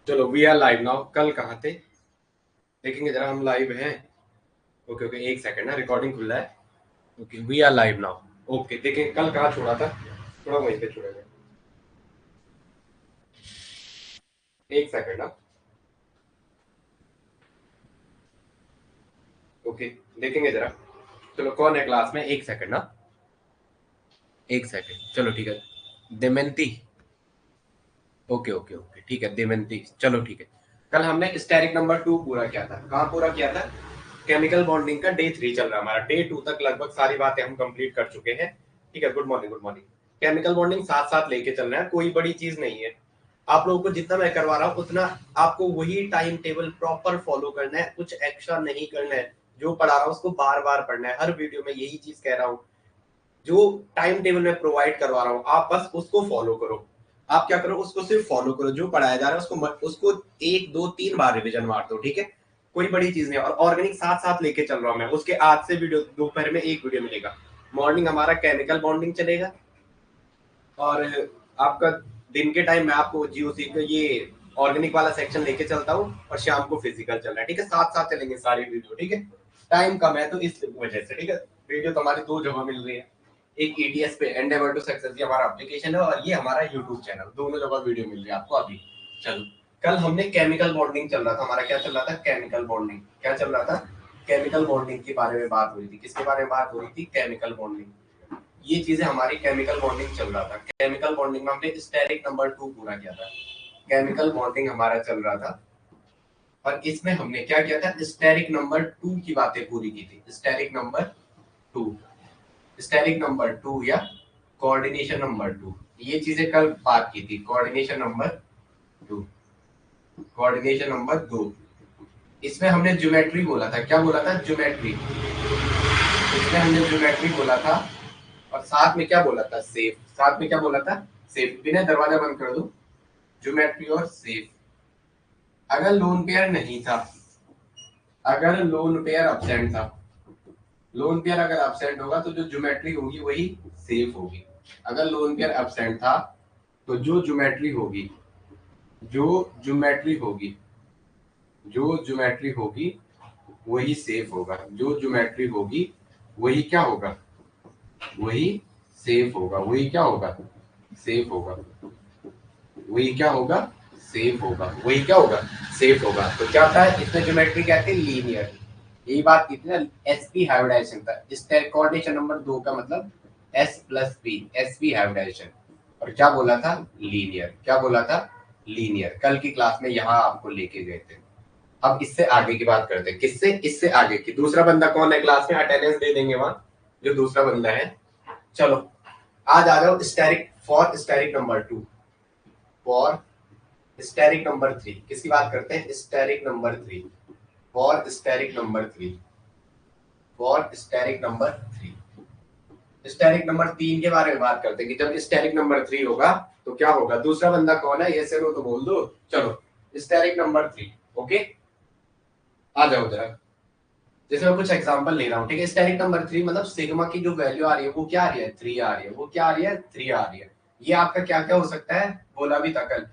चलो we are live now. कल कहाँ थे देखेंगे जरा, हम लाइव हैं। ओके ओके, एक सेकंड ना, रिकॉर्डिंग खुल रहा है। Okay we are live now. Okay देखें कल कहाँ छोड़ा था, थोड़ा वहीं पे छोड़ेगा। एक सेकंड ना। ओके देखेंगे जरा। चलो कौन है क्लास में, एक सेकंड ना, एक सेकंड। चलो ठीक है, दमयंती। ओके ओके ओके ठीक है दमयंती, चलो ठीक है। कल हमने स्टेरिक नंबर 2 पूरा किया था। कहाँ पूरा किया था? केमिकल बॉन्डिंग का डे 3 चल रहा है हमारा। डे 2 तक लगभग सारी बातें हम कंप्लीट कर चुके हैं। ठीक है, good morning good morning. Chemical bonding साथ साथ लेके चल रहे हैं, कोई बड़ी चीज नहीं है। आप लोगों को जितना मैं करवा रहा हूँ उतना आपको वही टाइम टेबल प्रॉपर फॉलो करना है, कुछ एक्स्ट्रा नहीं करना है। जो पढ़ा रहा हूँ उसको बार बार पढ़ना है, हर वीडियो में यही चीज कह रहा हूँ। जो टाइम टेबल में प्रोवाइड करवा रहा हूँ आप बस उसको फॉलो करो। आप क्या करो, उसको सिर्फ फॉलो करो, जो पढ़ाया जा रहा है उसको 1 2 3 बार रिविजन मार दो। ठीक है, कोई बड़ी चीज नहीं। और ऑर्गेनिक साथ साथ लेके चल रहा हूँ मैं। उसके आज से वीडियो दोपहर में एक वीडियो मिलेगा। मॉर्निंग हमारा केमिकल बॉन्डिंग चलेगा, और आपका दिन के टाइम मैं आपको जीओसी का ये ऑर्गेनिक वाला सेक्शन लेके चलता हूँ, और शाम को फिजिकल चल रहा है। ठीक है, साथ साथ चलेंगे सारी वीडियो। ठीक है, टाइम कम है तो इस वजह से। ठीक है, वीडियो तो हमारी 2 जगह मिल रही है। एक ईटीएस पे एंडेवर टू सक्सेस ये हमारा एप्लीकेशन है, और ये हमारा यूट्यूब चैनल, दोनों जगह वीडियो मिल रही है आपको अभी। चलो, कल हमने केमिकल बॉन्डिंग चल रहा था हमारा। क्या चल रहा था? Chemical bonding. क्या चल रहा था? केमिकल बॉन्डिंग के बारे में बात हो रही थी। किसके बारे में बात हो रही थी? Chemical bonding. ये चीजें हमारी केमिकल बॉन्डिंग चल रहा था। केमिकल बॉन्डिंग में हमने स्टेरिक नंबर 2 पूरा किया था। केमिकल बॉन्डिंग हमारा चल रहा था, और इसमें हमने क्या किया था? स्टेरिक नंबर 2 की बातें पूरी की थी। स्टेरिक नंबर 2, स्टेरिक नंबर 2 या कोऑर्डिनेशन नंबर 2, ये चीजें कल बात की थी। Coordination number 2, coordination number 2। इसमें हमने ज्योमेट्री बोला था। क्या बोला था? ज्योमेट्री। इसमें हमने ज्योमेट्री बोला था, और साथ में क्या बोला था? सेफ। साथ में क्या बोला था? सेफ। बिना दरवाजा बंद कर दो। ज्योमेट्री और सेफ। अगर लोन पेयर नहीं था, अगर लोन पेयर अब्सेंट था, लोन पेयर अगर अब्सेंट होगा तो जो ज्योमेट्री होगी वही सेफ होगी। अगर लोन पेयर अब्सेंट था तो जो ज्योमेट्री होगी, जो ज्योमेट्री होगी, जो ज्योमेट्री होगी वही सेफ होगा। जो ज्योमेट्री होगी वही क्या होगा? वही सेफ होगा। वही क्या होगा? सेफ होगा। वही क्या होगा? सेफ होगा। वही क्या होगा? सेफ होगा। तो क्या होता है इसमें? ज्योमेट्री कहते हैं लीनियर। यही बात की थी ना, एसपी हाइब्रिडाइजेशन था। इस कोऑर्डिनेशन नंबर 2 का मतलब S plus P, SP hybridization. और क्या बोला था? लीनियर। क्या बोला था? लीनियर। कल की क्लास में यहाँ आपको लेके गए थे। अब इससे आगे की बात करते हैं। किससे? इससे आगे की। दूसरा बंदा कौन है क्लास में? अटेंडेंस दे देंगे वहां, जो दूसरा बंदा है। चलो, आज आ जाओ steric for steric number 2, for steric number 3। किसकी बात करते हैं? Steric number 3, for steric number 3, for steric number 3। Steric number 3 के बारे में बात करते हैं कि जब स्टेरिक नंबर 3 होगा तो क्या होगा। दूसरा बंदा कौन है? ये से नो तो बोल दो। चलो, स्टेरिक नंबर 3। ओके, आ जाओ जरा। जैसे मैं कुछ एग्जांपल ले रहा हूँ। ठीक है, स्टेरिक नंबर 3 मतलब सिग्मा की जो वैल्यू आ रही है वो क्या आ रही है? 3 आ रही है। वो क्या आ रही है? 3 आ रही है। ये आपका क्या क्या हो सकता है? बोला भी था कल।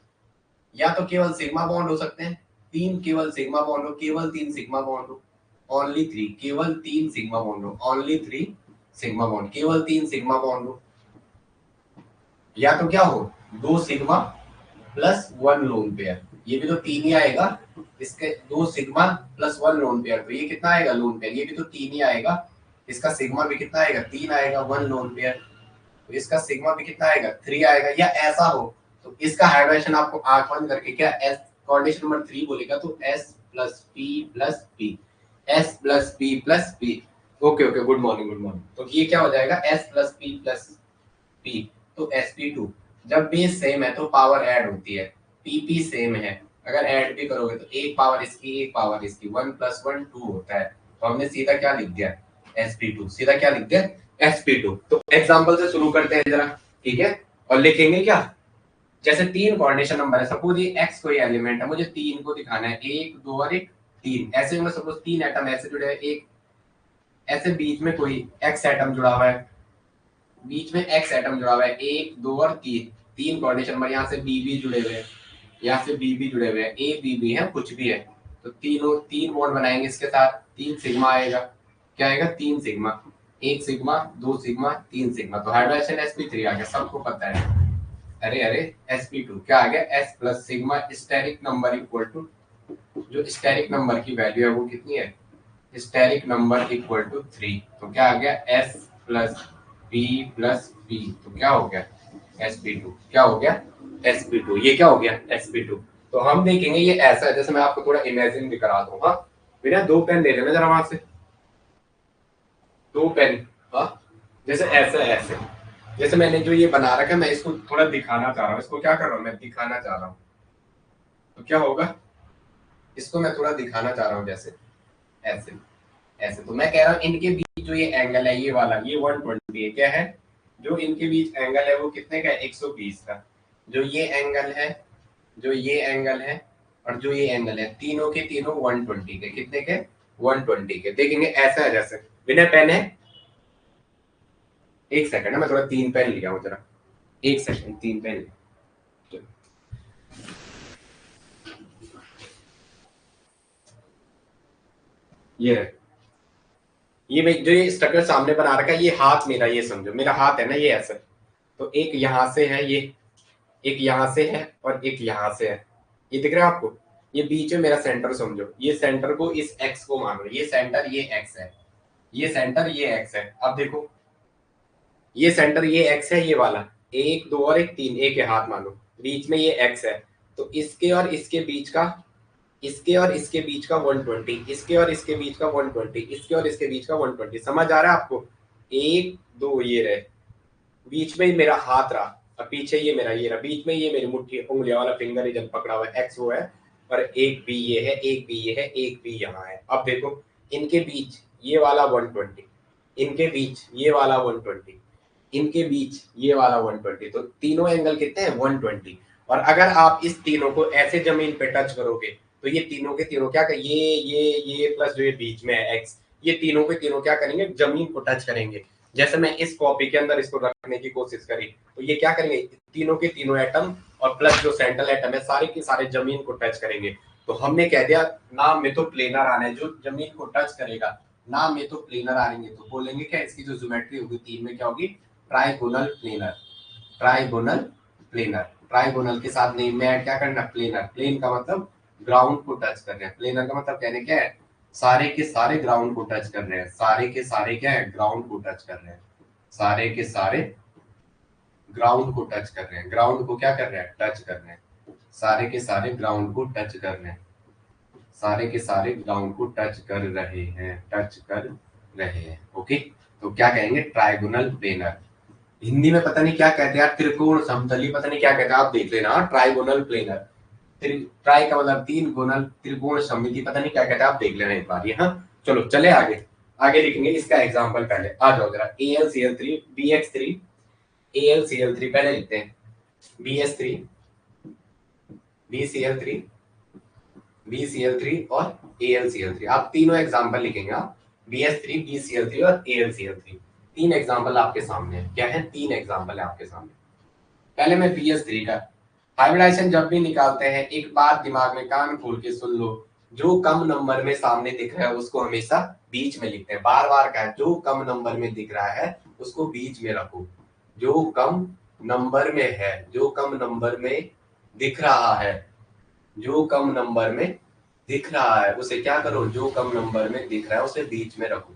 या तो केवल सिग्मा बॉन्ड हो सकते हैं, 3 केवल सिग्मा बॉन्ड हो, केवल 3 सिग्मा बॉन्ड हो, ओनली 3, केवल 3 सिग्मा बॉन्ड हो, ओनली 3 सिग्मा बॉन्ड, केवल 3 सिग्मा बॉन्ड हो। या तो क्या हो? 2 सिग्मा प्लस 1 लोन पेयर। ये भी तो 3 ही आएगा। इसके 2 सिग्मा प्लस 1 लोन पेयर, तो ये कितना आएगा? Lone pair. ये भी तो 3 ही आएगा। इसका सिग्मा भी कितना आएगा? 3 आएगा। 1 लोन पेयर, तो इसका सिग्मा भी कितना आएगा? 3 आएगा। या ऐसा हो तो इसका हाइड्रेशन आपको आंख बंद करके क्या एस कोऑर्डिनेशन नंबर 3 बोलेगा तो S plus P plus P, S plus P plus P. Okay okay, good morning good morning. तो ये क्या हो जाएगा? एस प्लस पी, तो sp2। जब बेस सेम है तो पावर ऐड होती है। pp सेम है, अगर ऐड भी करोगे तो एक पावर इसकी एक पावर इसकी, 1 + 1 2 होता है। तो हमने सीधा क्या लिख दिया? sp2। सीधा क्या लिख दिया? sp2। तो एग्जांपल से शुरू करते हैं जरा। ठीक है, और लिखेंगे क्या? जैसे 3 कोऑर्डिनेशन नंबर है। सपोज ये x कोई एलिमेंट है, मुझे 3 को दिखाना है, 1 2 और 1 3। ऐसे में सपोज 3 एटम ऐसे जुड़े हैं, एक ऐसे बीच में कोई x एटम जुड़ा हुआ है, बीच में x एटम जुड़ा हुआ है, 1 2 और 3। 3 कोऑर्डिनेशन नंबर, यहाँ से बी भी जुड़े हुए हैं। यहाँ से बी भी जुड़े हुए हैं, ए बी भी है, कुछ भी है, तो तीनों तीन बॉन्ड बनाएंगे इसके साथ, 3 सिग्मा आएगा। क्या आएगा? 3 सिग्मा, 1 सिग्मा, 2 सिग्मा, 3 सिग्मा, तो हाइड्रोजन sp3 आ गया, सबको पता है। अरे अरे sp2 क्या आ गया? s plus sigma steric number equal to, जो स्टेरिक नंबर की वैल्यू है वो कितनी है? स्टेरिक नंबर इक्वल टू 3, तो क्या आ गया? s plus b plus b, तो क्या हो गया? sp2। क्या हो गया? sp2। ये क्या हो गया? sp2। तो हम देखेंगे ये ऐसा है, जैसे मैं आपको थोड़ा इमेजिन भी करा दूं। हाँ बिना 2 पेन ले लेना जरा वहां से, 2 पेन। हाँ जैसे ऐसे ऐसे, जैसे मैंने जो ये बना रखा है, मैं इसको थोड़ा दिखाना चाह रहा हूँ, इसको क्या कर रहा हूँ मैं? दिखाना चाह रहा हूँ, तो क्या होगा? इसको मैं थोड़ा दिखाना चाह रहा हूँ, जैसे ऐसे ऐसे। तो मैं कह रहा हूँ इनके बीच जो ये एंगल है, ये वाला, ये 120 है। क्या है? जो इनके बीच एंगल है वो कितने का है? 120 का। जो ये एंगल है, जो ये एंगल है और जो ये एंगल है, तीनों के तीनों 120 के। कितने के? 120 के। देखेंगे ऐसा है, जैसे बिना पेन है। एक सेकंड है, मैं थोड़ा 3 पेन लिया हूँ जरा, एक सेकंड, 3 पेन। ये रहे, ये जो ये स्ट्रक्चर सामने बना रखा है, ये हाथ मेरा, ये समझो मेरा हाथ है ना, ये ऐसा। तो एक यहाँ से है, ये एक यहाँ से है और एक यहाँ से है, ये दिख रहा है आपको? ये बीच में मेरा सेंटर समझो, ये सेंटर को, इस एक्स को मान लो, ये सेंटर ये एक्स है, ये सेंटर ये एक्स है। अब देखो ये सेंटर ये एक्स है, ये वाला 1 2 और 1 3, एक है हाथ मानो, बीच में ये एक्स है। तो इसके और इसके बीच का, इसके और इसके बीच का 120, इसके और इसके बीच का 120, इसके और इसके बीच का 120। समझ आ रहा है आपको? 1 2 ये रहे, बीच में ही मेरा हाथ रहा, और पीछे ये मेरा ये रहा, बीच में ये मेरी मुट्ठी उंगलियां वाला फिंगर इधर पकड़ा हुआ है, एक्स वो है, और एक भी ये है, एक भी ये है, एक भी यहाँ है। अब देखो इनके बीच ये वाला 120, इनके बीच ये वाला 120, इनके बीच ये वाला 120, तो तीनों एंगल कितने हैं? 120। और अगर आप इस तीनों को ऐसे जमीन पे टच करोगे, तो ये तीनों के तीनों क्या कर, ये प्लस जो ये बीच में है एक्स, ये तीनों के तीनों क्या करेंगे? जमीन को टच करेंगे। जैसे मैं इस कॉपी के अंदर इसको रखने की कोशिश करी, तो ये क्या करेंगे? तीनों के तीनों एटम और प्लस जो सेंट्रल एटम है, सारे के सारे जमीन को टच करेंगे। तो हमने कह दिया नाम में तो प्लेनर आना है, जो जमीन को टच करेगा नाम में तो प्लेनर आएंगे, तो बोलेंगे क्या? इसकी जो ज्योमेट्री होगी 3 में क्या होगी? Trigonal planar. Trigonal planar, trigonal के साथ नहीं में क्या करना? प्लेनर। प्लेन का मतलब ग्राउंड को टच कर रहे हैं, प्लेनर का मतलब कहने क्या है? सारे के सारे ग्राउंड को टच कर रहे हैं, सारे के सारे क्या है? ग्राउंड को टच कर रहे हैं, सारे के सारे ग्राउंड को टच कर रहे हैं, ग्राउंड को क्या कर रहे हैं? टच कर रहे हैं, सारे के सारे ग्राउंड को टच कर रहे हैं, सारे के सारे ग्राउंड को टच कर रहे हैं, टच कर रहे हैं। ओके, तो क्या कहेंगे? Trigonal planar. हिंदी में पता नहीं क्या कहते हैं यार, त्रिकोण समतली, पता नहीं क्या कहते हैं, आप देख लेना। ट्राइगोनल प्लेनर, ट्राई का मतलब 3, गोनल त्रिकोण सममिति, पता नहीं क्या कहते हैं, आप देख लेना एक बार ये। हाँ चलो चले आगे, आगे लिखेंगे इसका एग्जांपल। पहले आ जाओ जरा, AlCl3 BX3, AlCl3 पहले लिखते हैं, BS3 BCl3 BCl3 और AlCl3, आप तीनों एग्जांपल लिखेंगे। आप BS3 BCl3 और AlCl3, 3 एग्जांपल आपके सामने है। क्या है? 3 एग्जांपल है आपके सामने। पहले मैं BS3 का, हाइब्रिडाइजेशन जब भी निकालते हैं एक बात दिमाग में कान खोल के सुन लो, जो कम नंबर में सामने दिख रहा है उसको हमेशा बीच में लिखते हैं। बार बार का, जो कम नंबर में दिख रहा है उसको बीच में रखो, जो कम नंबर में है, जो कम नंबर में दिख रहा है, जो कम नंबर में दिख रहा है उसे क्या करो? जो कम नंबर में दिख रहा है उसे बीच में रखो,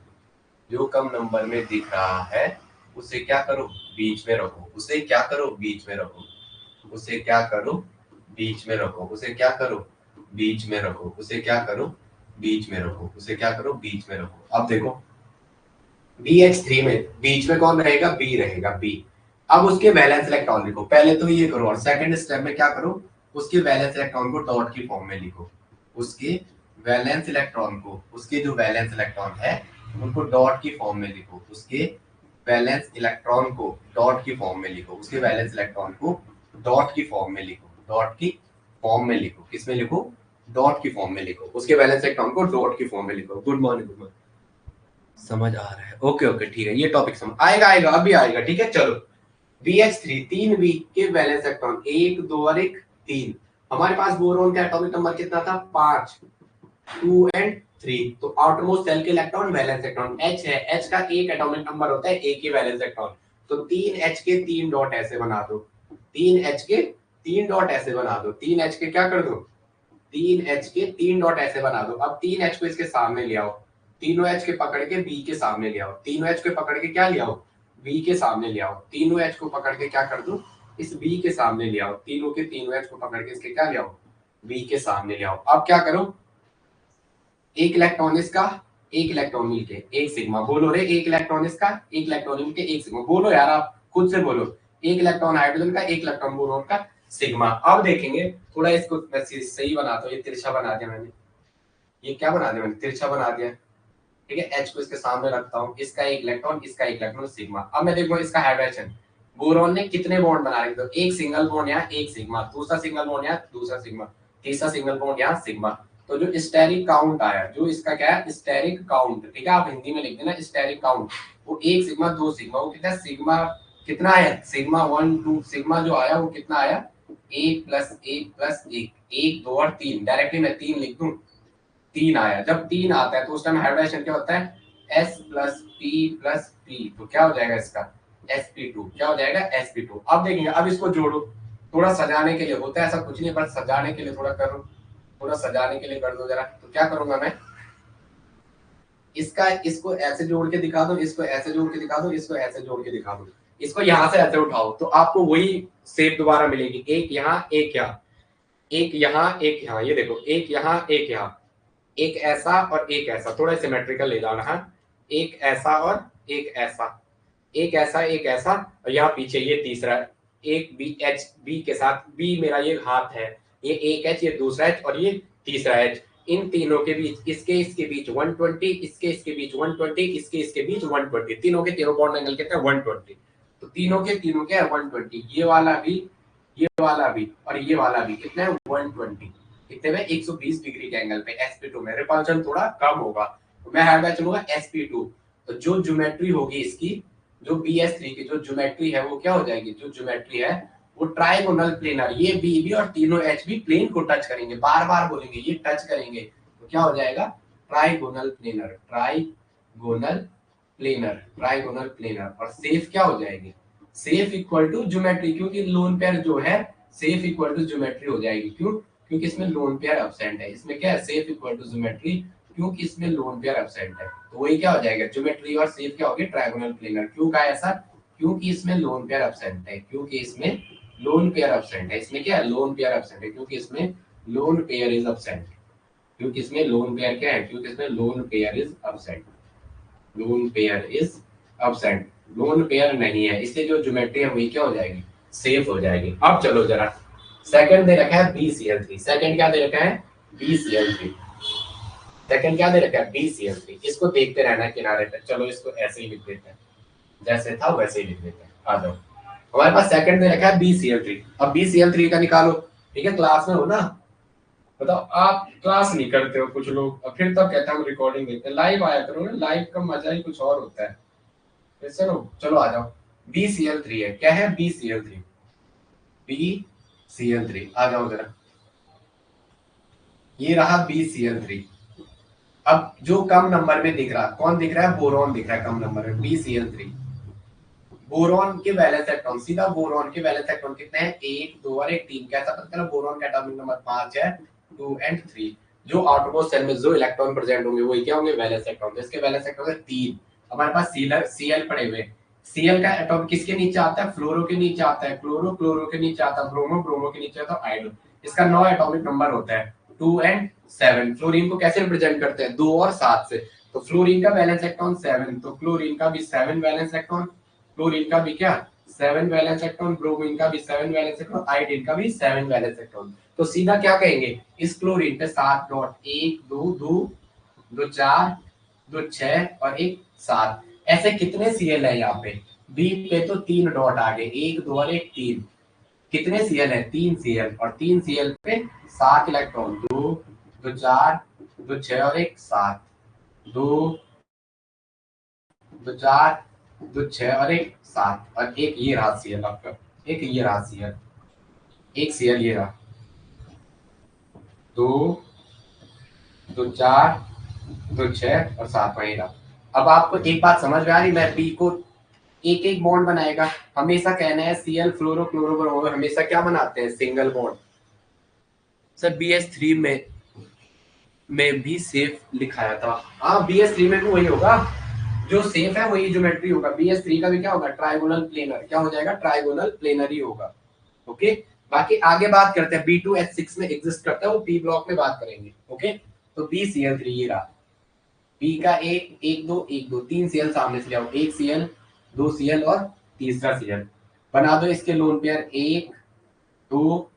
जो कम नंबर में दिख रहा है उसे क्या करो? बीच में रखो, उसे क्या करो? बीच में रखो, उसे क्या करो? बीच में रखो, उसे क्या करो? बीच में रखो, उसे क्या करो? बीच में रखो, उसे क्या करो? बीच में रखो। अब देखो BH3 में बीच में कौन रहेगा? B रहेगा, B। अब उसके वैलेंस इलेक्ट्रॉन लिखो, पहले तो ये करो और सेकंड स्टेप में क्या करो? उसके वैलेंस इलेक्ट्रॉन को डॉट की फॉर्म में लिखो, उसके वैलेंस इलेक्ट्रॉन को, उसके जो वैलेंस इलेक्ट्रॉन है उनको डॉट की फॉर्म में लिखो, उसके वैलेंस इलेक्ट्रॉन को डॉट की फॉर्म में लिखो, उसके वैलेंस इलेक्ट्रॉन को डॉट की फॉर्म में लिखो, डॉट की फॉर्म में लिखो। किसमें लिखो? डॉट की फॉर्म में लिखो, उसके वैलेंस इलेक्ट्रॉन को डॉट की फॉर्म में लिखो। Good morning, good morning. समझ आ रहा है? ओके ओके ठीक है, ये टॉपिक समझ आएगा, आएगा अभी आएगा। ठीक है चलो, BH3 3B के वैलेंस इलेक्ट्रॉन 1 2 और 1 3, हमारे पास बोरोन का एटॉमिक नंबर कितना था, 5, 2 एंड 3। तो आउटरमोस्ट शेल के इलेक्ट्रॉन वैलेंस इलेक्ट्रॉन H है, H का एक एटॉमिक नंबर होता है, एक ही वैलेंस इलेक्ट्रॉन। तो 3H के 3 डॉट ऐसे बना दो, 3H के 3 डॉट ऐसे बना दो, 3H के क्या कर दो, 3H के 3 डॉट ऐसे बना दो। अब 3H को इसके सामने ले आओ, तीनों H के पकड़ के B के सामने ले आओ, तीनों H को पकड़ के क्या ले आओ, B के सामने ले आओ, तीनों H को पकड़ के क्या कर दो, इस B के सामने ले आओ, तीनों के तीनों H को पकड़ के इसके क्या ले आओ, B के सामने ले आओ। अब क्या करो, एक इलेक्ट्रॉन इसका, एक इलेक्ट्रॉन मिलके एक सिग्मा, बोलो रे, एक इलेक्ट्रॉन इसका, एक इलेक्ट्रॉन मिलके एक सिग्मा, बोलो यार आप खुद से बोलो, एक इलेक्ट्रॉन हाइड्रोजन का, एक इलेक्ट्रॉन बोरोन का, सिग्मा। अब देखेंगे थोड़ा इसको मैं सही बनाता हूँ, ये तिरछा बना दिया मैंने, ये क्या बना दिया मैंने, तिरछा बना दिया, ठीक है। H को इसके सामने रखता हूँ, इसका एक इलेक्ट्रॉन, इसका एक इलेक्ट्रॉन, सिग्मा। अब मैं देखो इसका हाइड्रोजन, बोरोन ने कितने बॉन्ड बना रखे, तो एक सिंगल बॉन्ड यहाँ, एक सिग्मा, दूसरा सिंगल बॉन्ड यहाँ, दूसरा सिग्मा, तीसरा सिंगल बॉन्ड यहाँ, सिग्मा। तो जो स्टेरिक काउंट आया, जो इसका क्या है, स्टेरिक काउंट, ठीक है, आप हिंदी में लिख देना स्टेरिक काउंट, वो एक सिग्मा, दो सिग्मा, वो कितना सिग्मा, कितना आया, सिग्मा 1 2, सिग्मा जो आया वो कितना आया, 1 + 1 + 1, 1 2 और 3, डायरेक्टली मैं 3 लिख दूं, 3 आया। जब 3 आता है तो उस टाइम हाइब्रिडेशन क्या होता है, S + P + P, तो क्या हो जाएगा इसका, sp2, क्या हो जाएगा, sp2। अब देखेंगे, अब इसको जोड़ो, थोड़ा सजाने के लिए होता है, ऐसा कुछ नहीं, बस सजाने के लिए थोड़ा करो, थोड़ा सजाने के लिए कर दो जरा। तो क्या करूंगा मैं, इसका इसको ऐसे जोड़ के दिखा दो, इसको ऐसे जोड़ के दिखा दो, इसको ऐसे जोड़ के दिखा दो, इसको यहाँ से ऐसे उठाओ, तो आपको वही शेप दोबारा मिलेगी, एक यहाँ, एक यहाँ, एक यहाँ, एक यहाँ, ये देखो, एक यहाँ, एक यहाँ, एक ऐसा और एक ऐसा, थोड़ा सिमेट्रिकल ले जाना है, एक ऐसा और एक ऐसा, एक ऐसा, एक ऐसा, और यहाँ पीछे ये तीसरा, एक बी, एच बी के साथ, बी मेरा ये हाथ है, ये एक एच, ये दूसरा एच और ये तीसरा एच, इन तीनों के बीच, इसके इसके बीच 120, इसके इसके बीच 120, इसके इसके बीच 120, तीनों के तीनों बॉन्ड एंगल कितना है, 120। तो तीनों के तीनों क्या है, 120, ये वाला भी, ये वाला भी और ये वाला भी कितना है, 120, कितने में, 120 डिग्री के एंगल पे। sp2 में रिपल्शन थोड़ा कम होगा, तो मैं हर चलूंगा sp2। तो जो ज्योमेट्री होगी इसकी, जो BS3 की जो ज्योमेट्री है वो क्या हो जाएगी, जो ज्योमेट्री है वो ट्राइगोनल प्लेनर, ये BB और तीनों HB प्लेन को टच करेंगे, बार बार बोलेंगे ये टच करेंगे, तो क्या हो जाएगा, trigonal planar, trigonal planar, trigonal planar. और सेफ क्या हो जाएगी, सेफ इक्वल टू ज्योमेट्री, क्योंकि लोन पेयर जो है सेफ इक्वल टू ज्योमेट्री हो जाएगी, क्यों, क्योंकि इसमें लोन पेयर एब्सेंट है, इसमें क्या है, सेफ इक्वल टू ज्योमेट्री, क्योंकि इसमें लोन पेयर एब्सेंट है, तो वही क्या हो जाएगा, ज्योमेट्री और सेफ क्या होगी, ट्रायगोनल प्लेनर। क्यों कहा ऐसा, क्योंकि इसमें लोन पेयर एब्सेंट है, क्योंकि इसमें लोन पेयर एब्सेंट है, इसमें क्या है, लोन पेयर एब्सेंट है, क्योंकि इसमें लोन पेयर इज एब्सेंट, क्योंकि इसमें लोन पेयर क्या है, क्योंकि इसमें loan pair is absent, loan pair is absent, lone pair नहीं है, इसलिए जो ज्योमेट्री है वही क्या हो जाएगी, सेफ हो जाएगी। अब चलो जरा, सेकंड दे रखा है BCl3, सेकंड क्या दे रखा है, BCl3, सेकंड क्या दे रखा है, BCl3, इसको देखते रहना किनारे पे, चलो इसको ऐसे ही लिख देते हैं, जैसे था वैसे ही लिख देते हैं, आ जाओ। हमारे पास सेकंड दे रखा है BCl3, अब BCl3 का निकालो, ठीक है, क्लास में हो ना, बताओ, आप क्लास नहीं करते हो कुछ लोग, और फिर तब कहते हैं हम रिकॉर्डिंग देखते हैं, लाइव आया करो ना, लाइव का मजा ही कुछ और होता है। चलो चलो आ जाओ, BCl3 है, क्या है, BCl3, BCl3, आ जाओ जरा, ये रहा BCl3। अब जो कम नंबर में दिख रहा, कौन दिख रहा है, बोरॉन दिख रहा है कम नंबर में, BCl3। बोरॉन के वैलेंस इलेक्ट्रॉन, सीधा बोरॉन के वैलेंस इलेक्ट्रॉन कितने हैं, 1 2 और 1 3, कैसा पता चला, बोरॉन का एटॉमिक नंबर 5 है, 2 एंड 3। जो आउटरमोस्ट शेल में जो इलेक्ट्रॉन प्रेजेंट होंगे वही क्या होंगे, वैलेंस इलेक्ट्रॉन, जिसके वैलेंस इलेक्ट्रॉन है 3। हमारे पास Cl पड़े हुए, Cl का एटॉम किसके नीचे आता है, फ्लोरो के नीचे आता है, क्लोरो क्लोरो के नीचे आता है, ब्रोमो ब्रोमो के नीचे आता है, आयोडो। इसका 9 एटॉमिक नंबर होता है, 2 एंड 7। फ्लोरीन को कैसे रिप्रेजेंट करते हैं, 2 और 7 से, तो फ्लोरीन का वैलेंस इलेक्ट्रॉन 7, तो क्लोरीन का भी 7 वैलेंस इलेक्ट्रॉन, क्लोरीन का भी क्या 7 वैलेंस इलेक्ट्रॉन, ब्रोमीन का भी 7 वैलेंस इलेक्ट्रॉन, आयोडीन का भी 7 वैलेंस इलेक्ट्रॉन। तो सीधा क्या कहेंगे, इस क्लोरीन पे 7 डॉट, 1 2 2 2 4 2 6 और 1 7, ऐसे कितने Cl है यहाँ पे, बी पे तो 3 डॉट आ गए, 1 2 और 1 3, कितने Cl है, 3 Cl, और 3 Cl पे 7 इलेक्ट्रॉन, 2 2 4 2 6 और 1 7, 2 2 4 2 6 और 1 7, और एक ये रहा Cl आपका, एक ये रहा Cl, एक Cl ये रहा, 2 2 4 2 6 और 7 वही रहा। अब आपको एक बात समझ में आ रही, मैं बी को एक एक बॉन्ड बनाएगा, हमेशा कहना है Cl फ्लोरो हमेशा क्या बनाते हैं, सिंगल बॉन्ड। सर BH3 में भी सेफ लिखाया था। हाँ BH3 में भी वही होगा, जो सेफ है वही ज्योमेट्री होगा। BH3 का भी क्या होगा, ट्राइगोनल प्लेनर। क्या हो जाएगा, ट्राइगोनल प्लेनर ही होगा। ओके, बाकी आगे बात करते हैं। B2H6 में एग्जिस्ट करता है, वो P ब्लॉक में बात करेंगे। ओके, तो BCl3 ये रहा। B का एक एक दो एक दो, 3 Cl सामने से ले आओ, 1 Cl 2 Cl और तीसरा Cl बना दो इसके लोन पेयर, 1 2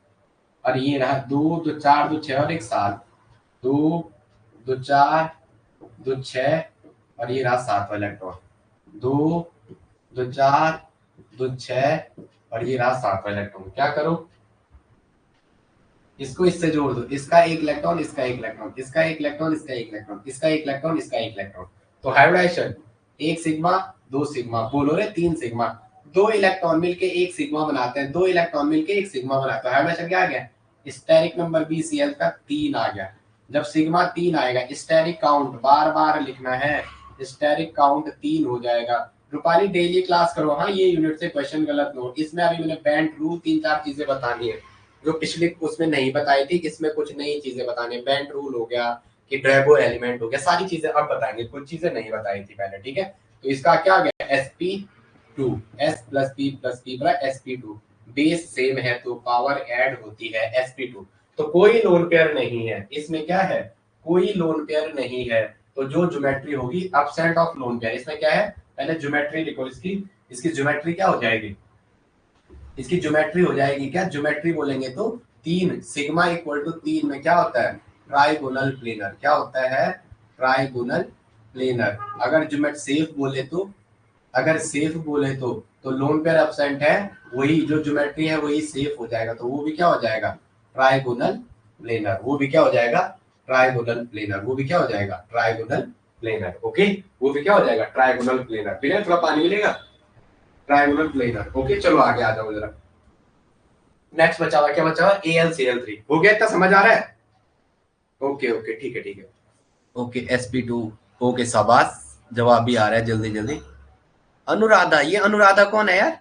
और ये रहा 2 2 4 2 6 और एक 7, 2 2 4 2 6 और ये रहा 7वां इलेक्ट्रॉन, 2 2 4 2 6 और ये रहा 7वां इलेक्ट्रॉन। क्या करो, इसको इससे जोड़ दो, इसका एक इलेक्ट्रॉन, इसका एक इलेक्ट्रॉन, इसका एक इलेक्ट्रॉन, इसका एक इलेक्ट्रॉन, इसका एक इलेक्ट्रॉन, इसका एक इलेक्ट्रॉन। तो हाइब्रिडाइजेशन, एक सिग्मा 2 सिग्मा, बोलो रे 3 सिग्मा, 2 इलेक्ट्रॉन मिलके एक सिग्मा बनाते हैं, 2 इलेक्ट्रॉन मिलके एक सिग्मा बनाते हैं। हाइब्रिडाइजेशन क्या आ गया, स्टेरिक नंबर BCl का 3 आ गया। जब सिग्मा 3 आएगा, स्टेरिक काउंट बार बार लिखना है, स्टेरिक काउंट 3 हो जाएगा। रूपाली डेली क्लास करो, हाँ ये यूनिट से क्वेश्चन गलत नोट, इसमें अभी मैंने बैंड रूल 3-4 चीजें बतानी है जो पिछले उसमें नहीं बताई थी, इसमें कुछ नई चीजें बतानी है। बैंड रूल हो गया कि ड्रैगो एलिमेंट हो गया, सारी चीजें अब बताएंगे, कुछ चीजें नहीं बताई थी पहले। ठीक है, तो इसका क्या आ गया, sp2 s plus p plus p बराबर sp2, बेस सेम है तो पावर ऐड होती है sp2। तो कोई लोन पेयर नहीं है इसमें, क्या है, कोई लोन पेयर नहीं है। तो जो ज्योमेट्री होगी अपसेट ऑफ लोन पेयर, इसमें क्या है, पहले ज्योमेट्री लिखो इसकी, इसकी ज्योमेट्री क्या हो जाएगी, इसकी ज्योमेट्री हो जाएगी क्या, ज्योमेट्री बोलेंगे तो 3 सिग्मा इक्वल टू 3 में क्या होता है, ट्राइगोनल प्लेनर। क्या होता है, ट्राइगोनल प्लेनर। अगर ज्योमेट्री सेफ बोले तो, अगर सेफ बोले तो लोन पेयर एब्सेंट है, वही जो ज्योमेट्री है वही सेफ हो जाएगा, तो वो भी क्या हो जाएगा, ट्राइगोनल प्लेनर। वो भी क्या हो जाएगा, ट्राइगोनल प्लेनर। वो भी क्या हो जाएगा, ट्राइगोनल प्लेनर। ओके, वो भी क्या हो जाएगा, ट्राइगोनल प्लेनर। फिर थोड़ा पानी मिलेगा, ट्राइगोनल प्लेनर। ओके, चलो आगे आ जाओ जरा। नेक्स्ट बचा हुआ, क्या बचा हुआ, AlCl3 हो गया, इतना समझ आ रहा है। ओके ओके, ठीक है ठीक है। ओके sp2, ओके शाबाश, जवाब भी आ रहा है जल्दी जल्दी। अनुराधा, ये अनुराधा कौन है यार,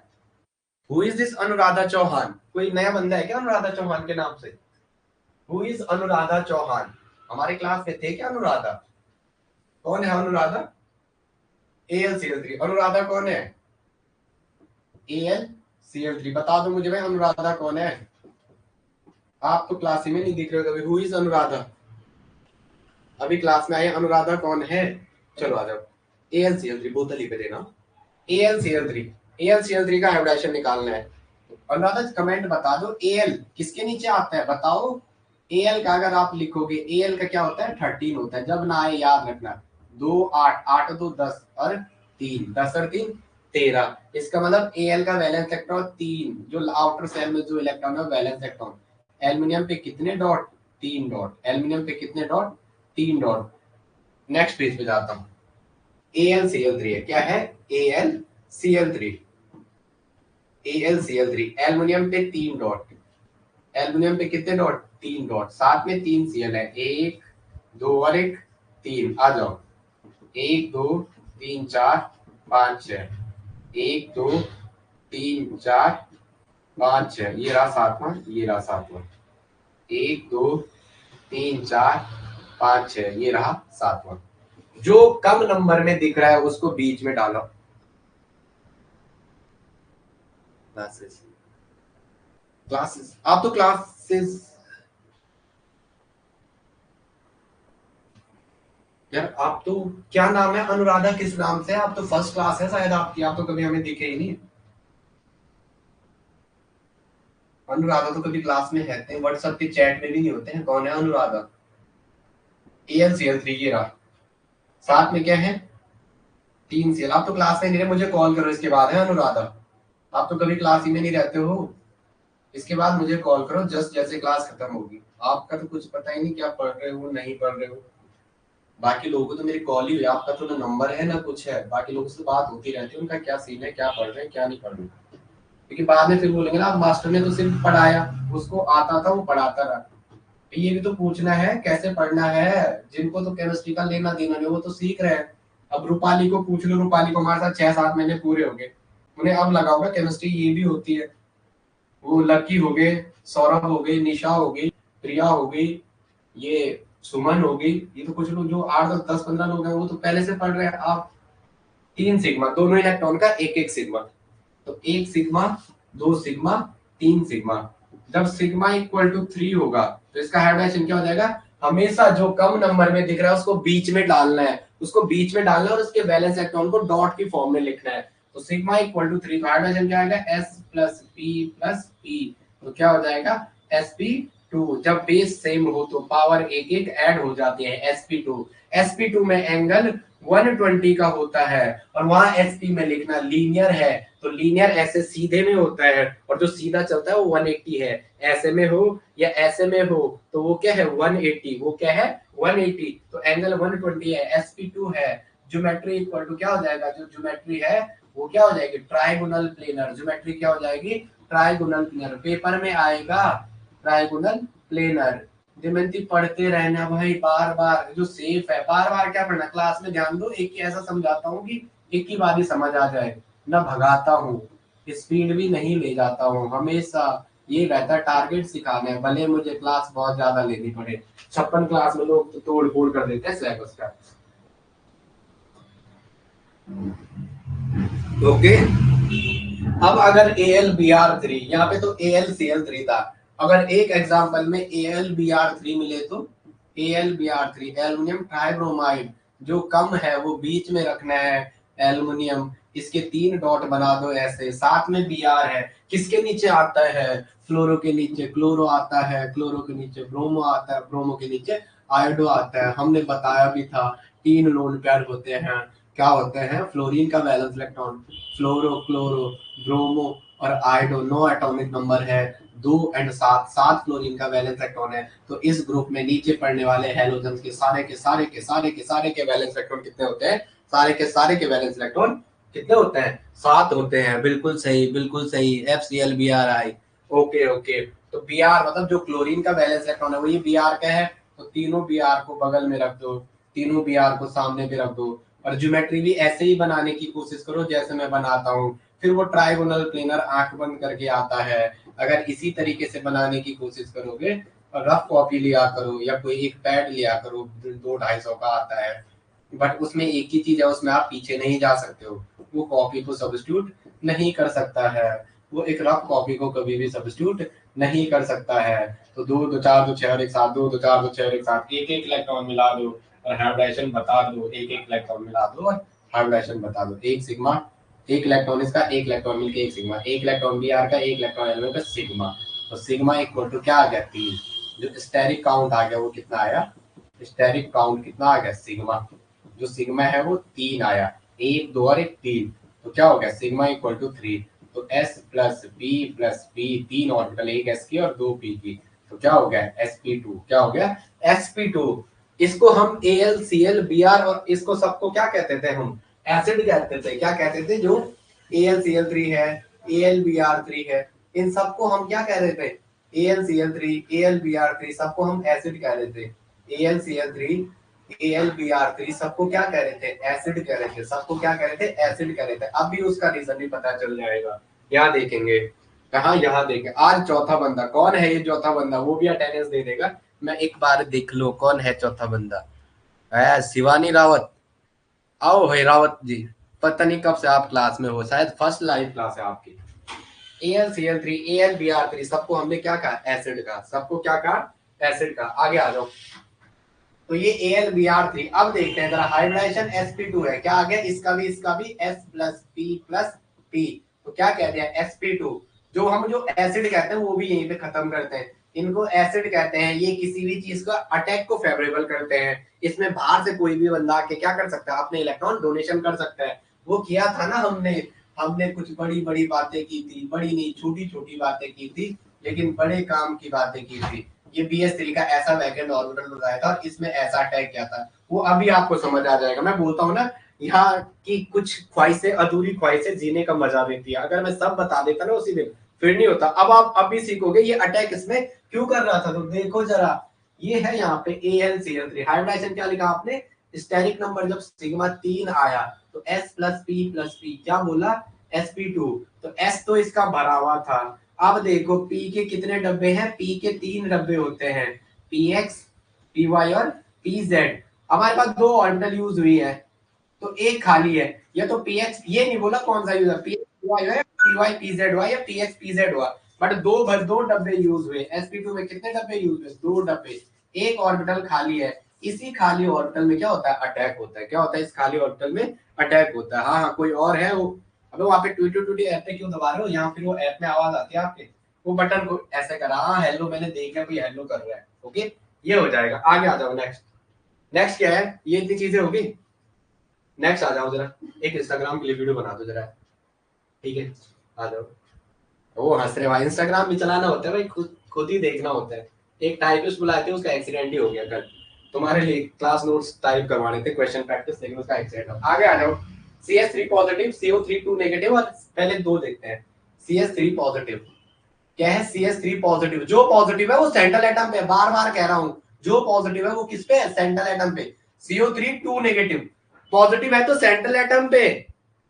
who is this Anuradha Chauhan, कोई नया बंदा है क्या अनुराधा चौहान के नाम से, हु इज अनुराधा चौहान, हमारे क्लास में थे क्या अनुराधा, कौन है अनुराधा, AlCl3, अनुराधा कौन है, AlCl3, बता दो मुझे भाई अनुराधा कौन है। आप तो क्लास ही में नहीं दिख रहे हो कभी, हु इज अनुराधा, अभी क्लास में आए, अनुराधा कौन है। चलो आ जाओ, AlCl3 बोतल ही पे देना, AlCl3 का हाइब्रिडाइजेशन निकालना है। अनुराधा कमेंट बता दो, Al किसके नीचे आता है बताओ। Al का अगर आप लिखोगे, Al का क्या होता है, 13 होता है। जब ना आए याद रखना, 2 8 8 2 10 और 3 10 और 3 13। इसका मतलब Al का वैलेंस इलेक्ट्रॉन 3, जो आउटर सेल में जो इलेक्ट्रॉन है वैलेंस इलेक्ट्रॉन। एल्युमिनियम पे कितने डॉट, 3 डॉट, एल्युमिनियम पे कितने डॉट, 3 डॉट। नेक्स्ट पेज पे जाता हूँ, AlCl3 है, क्या है, AlCl3, AlCl3, एल्युमिनियम पे 3 डॉट, एल्युमिनियम पे कितने डॉट, 3 डॉट, साथ में 3 Cl है, 1 2 और 1 3। आ जाओ, 1 2 3 4 5 6, 1 2 3 4 5 6, ये रहा 7वां, ये रहा 7वां, 1 2 3 4 5 6, ये रहा 7वां। जो कम नंबर में दिख रहा है उसको बीच में डालो। क्लासेस, क्लासेस, आप तो क्लासेस यार, आप तो, क्या नाम है अनुराधा, किस नाम से, आप तो फर्स्ट क्लास है शायद आपकी, आप तो कभी हमें दिखे ही नहीं। अनुराधा तो कभी क्लास में रहते हैं, व्हाट्सएप के चैट में भी नहीं होते हैं। कौन है अनुराधा, AlCl3 ये रहा, साथ में क्या है, 3 Cl। आप तो क्लास में नहीं रहे, मुझे कॉल करो इसके बाद है अनुराधा, आप तो कभी क्लास ही में नहीं रहते हो, इसके बाद मुझे कॉल करो जस्ट जैसे क्लास खत्म होगी। आपका तो कुछ पता ही नहीं क्या पढ़ रहे हो नहीं पढ़ रहे हो। बाकी लोगों को तो मेरी कॉल ही हुई, आपका तो ना नंबर है ना कुछ है, बाकी लोगों से बात होती रहती है, उनका क्या सीन है, क्या पढ़ रहे हैं क्या नहीं पढ़ रहे। क्योंकि बाद में फिर बोलेंगे ना मास्टर ने तो सिर्फ पढ़ाया, उसको आता था वो पढ़ाता रहा। ये भी तो पूछना है कैसे पढ़ना है। जिनको तो केमिस्ट्री का लेना देना नहीं वो तो सीख रहे हैं। अब रूपाली को पूछ लो, रूपाली को हमारे साथ 6-7 महीने पूरे हो गए, उन्हें अब लगा होगा केमिस्ट्री ये भी होती है। वो लकी हो गए, सौरभ हो गई, निशा हो गई, प्रिया हो गई, ये सुमन हो गई, ये तो कुछ लोग जो 8 10 10 15 लोग हैं वो तो पहले से पढ़ रहे हैं। आप 3 सिग्मा, दोनों इलेक्ट्रॉन का एक एक सिग्मा, तो 1 सिग्मा, 2 सिग्मा, 3 सिग्मा। जब सिग्मा इक्वल टू 3 होगा तो इसका हाइब्रिडाइजेशन क्या हो जाएगा, हमेशा जो कम नंबर में दिख रहा है उसको बीच में डालना है, उसको बीच में डालना है और उसके वैलेंस इलेक्ट्रॉन को डॉट की फॉर्म में लिखना है। तो सिग्मा इक्वल टू 3, तो हाइब्रिडाइजेशन क्या आएगा, एस प्लस पी, तो क्या हो जाएगा sp2। जब बेस सेम हो तो पावर एक एक ऐड हो जाती है, sp2 में एंगल 120 का होता है और वहां sp में लिखना लीनियर है, तो लीनियर ऐसे सीधे में होता है और जो सीधा चलता है वो 180 है। ऐसे में हो या ऐसे में हो तो वो क्या है 180, वो क्या है 180, तो एंगल 120 है, sp2 है। ज्योमेट्री इक्वल टू क्या हो जाएगा, जो ज्योमेट्री है वो क्या हो जाएगी, ट्राइगोनल प्लेनर। ज्योमेट्री क्या हो जाएगी, ट्राइगोनल प्लेनर। पेपर में आएगा ट्राइगोनल प्लेनर। दिमंती पढ़ते रहना भाई, बार बार जो सेफ है, बार बार क्या पढ़ना, क्लास में ध्यान दो, एक ही ऐसा समझाता हूँ कि एक ही बार ही समझ आ जाए, ना भगाता हूँ, स्पीड भी नहीं ले जाता हूँ, हमेशा ये रहता है टारगेट सिखाना है, भले मुझे क्लास बहुत ज्यादा लेनी पड़े। 56 क्लास में लोग तो तोड़ फोड़ कर देते हैं सिलेबस का। ओके, अब अगर AlBr3, यहाँ पे तो AlCl3 था, अगर एक एग्जांपल में AlBr3 मिले तो AlBr3 एल्युमिनियम ट्राइब्रोमाइड, जो कम है वो बीच में रखना है एल्युमिनियम, इसके 3 डॉट बना दो ऐसे, साथ में Br है, किसके नीचे आता है, फ्लोरो के नीचे क्लोरो आता है, क्लोरो के नीचे ब्रोमो आता है, ब्रोमो के नीचे आयोडो आता है। हमने बताया भी था 3 लोन पेयर होते हैं, क्या होते हैं, फ्लोरीन का वैलेंस इलेक्ट्रॉन, फ्लोरो, क्लोरो, ब्रोमो और आयोडो, 9 एटॉमिक नंबर है, 2 और 7 फ्लोरीन का वैलेंस इलेक्ट्रॉन है। तो इस ग्रुप में नीचे पड़ने वाले हैलोजन के सारे के सारे के सारे के सारे के वैलेंस इलेक्ट्रॉन कितने होते हैं, सारे के सारे के वैलेंस इलेक्ट्रॉन कितने होते हैं, 7 होते हैं। बिल्कुल सही, बिल्कुल सही, FClBri। ओके ओके, तो Br मतलब जो क्लोरीन का वैलेंस इलेक्ट्रॉन है वो ये Br का है, तो तीनों Br को बगल में रख दो, तीनों Br को सामने भी रख दो, और ज्योमेट्री भी ऐसे ही बनाने की कोशिश करो जैसे मैं बनाता हूँ। फिर वो ट्राइगोनल प्लेनर आंख बंद करके आता है। अगर इसी तरीके से बनाने की कोशिश करोगे, रफ कॉपी लिया करो या कोई एक पैड लिया करो, 200-250 का आता है, बट उसमें एक ही चीज है, उसमें आप पीछे नहीं जा सकते हो, वो कॉपी को सब्स्टिट्यूट नहीं कर सकता है, वो एक रफ कॉपी को कभी भी सब्स्टिट्यूट नहीं कर सकता है। तो 2 2 4 2 6 और एक साथ, 2 2 4 2 6 और एक साथ, एक एक इलेक्ट्रॉन मिला दो और हाइब्रिडाइजेशन बता दो, एक एक इलेक्ट्रॉन मिला दो और हाइब्रिडाइजेशन बता दो। एक सिग्मा, एक इलेक्ट्रॉन इसका, एक इलेक्ट्रॉन मिलकर एक सिग्मा, एक इलेक्ट्रॉन Br का, एक इलेक्ट्रॉन L का सिग्मा, तो सिग्मा इक्वल टू क्या आ गया 3। जो स्टेरिक काउंट आ गया वो कितना आया, स्टेरिक काउंट कितना आ गया सिग्मा, जो सिग्मा है वो 3 आया, 1 2 और 1 3, तो क्या हो गया सिग्मा इक्वल टू 3। तो S प्लस P 3 ऑर्बिटल, एक S की और 2 P की, तो क्या हो गया sp2, क्या हो गया sp2। इसको हम AlClBr और इसको सबको क्या कहते थे, हम एसिड कहते थे, क्या कहते थे, जो AlCl3 है, AlBr3 है, इन सबको हम क्या कह रहे थे, AlCl3 AlBr3 सबको हम एसिड कह रहे थे, AlCl3 AlBr3 सबको क्या कह रहे थे, एसिड कह रहे थे, सबको क्या कह रहे थे, एसिड कह रहे थे। अब भी उसका रीजन भी पता चल जाएगा, यहाँ देखेंगे, कहा यहाँ देखें, आज चौथा बंदा कौन है, ये चौथा बंदा वो भी अटेंडेंस दे देगा, मैं एक बार देख लो कौन है चौथा बंदा, है शिवानी रावत। आओ भाई रावत जी, पता नहीं कब से आप क्लास में हो, शायद फर्स्ट लाइव क्लास है आपकी। AlCl3 AlBr3 सबको हमने क्या कहा, एसिड का, सबको क्या कहा, एसिड का। आगे आ जाओ, तो ये AlBr3, अब देखते हैं जरा, हाइब्रिडाइजेशन sp2 है, क्या आ गया, इसका भी S प्लस P, तो क्या कहते हैं sp2। जो हम जो एसिड कहते हैं वो भी यहीं पे खत्म करते हैं, इनको एसिड कहते हैं। ये किसी भी चीज का अटैक को फेवरेबल करते हैं, इसमें बाहर से कोई भी बंदा आके क्या कर सकता है, अपने इलेक्ट्रॉन डोनेशन कर सकता है। वो किया था ना हमने, हमने कुछ बड़ी बड़ी बातें की थी, बड़ी नहीं छोटी छोटी बातें की थी, लेकिन बड़े काम की बातें की थी। ये BS3 का ऐसा वैकेंट ऑर्बिटल लगाया था और इसमें ऐसा अटैक किया था, वो अभी आपको समझ आ जाएगा। मैं बोलता हूँ ना, यहाँ की कुछ ख्वाहिशें, अधूरी ख्वाहिशें जीने का मजा देती है, अगर मैं सब बता देता ना उसी दिन फिर नहीं होता। अब आप अभी सीखोगे ये अटैक इसमें क्यों कर रहा था, तो देखो जरा, ये है यहाँ पे AlCl3। हाइब्रिडाइजेशन क्या लिखा आपने, स्टेरिक नंबर जब सिग्मा 3 आया तो S प्लस पी क्या बोला, sp2। तो S तो इसका भरा हुआ था। अब देखो P के कितने डब्बे हैं, P के 3 डब्बे होते हैं, px py और pz। हमारे पास 2 ऑर्बिटल यूज हुई है तो एक खाली है। या तो px, ये नहीं बोला कौन सा यूज है, px py है, py pzy या px pz हुआ, बट दो डब्बे यूज हुए। sp2 में कितने डब्बे यूज हुए, 2 डब्बे, एक ऑर्बिटल खाली है। इसी खाली ऑर्बिटल में क्या होता है, अटैक होता है। क्या होता है, इस खाली ऑर्बिटल में अटैक होता है। हाँ हाँ, कोई और है वो, अबे वहां पे ट्विटर टूटी ऐप पे क्यों दबा रहे हो, यहाँ फिर वो ऐप में आवाज आती है आपके, वो बटन को ऐसे करा, हाँ हेलो, मैंने देखा कोई हेलो कर रहा है। ओके, ये हो जाएगा। आगे आ जाओ, नेक्स्ट। नेक्स्ट क्या है, ये इतनी चीजें होगी। नेक्स्ट आ जाओ जरा, एक इंस्टाग्राम के लिए वीडियो बना दो जरा, ठीक है, आ जाओ। वो हंस रहे भाई, इंस्टाग्राम भी चलाना होता है भाई, खुद खुद ही देखना होता है। एक टाइपिस्ट बुलाए थे, उसका एक्सीडेंट ही हो गया कल, तुम्हारे लिए क्लास नोट्स टाइप करवाने थे, क्वेश्चन प्रैक्टिस, लेकिन उसका एक्सीडेंट हो। आगे आ जाओ। CS3 पॉजिटिव, CO3 2 नेगेटिव, और पहले दो देखते हैं। CS3 पॉजिटिव क्या है, CS3 पॉजिटिव, जो पॉजिटिव है वो सेंट्रल एटम पे, बार बार कह रहा हूं, जो पॉजिटिव है वो किस पे है, सेंट्रल एटम पे। CO3 2 नेगेटिव, पॉजिटिव है तो सेंट्रल एटम पे,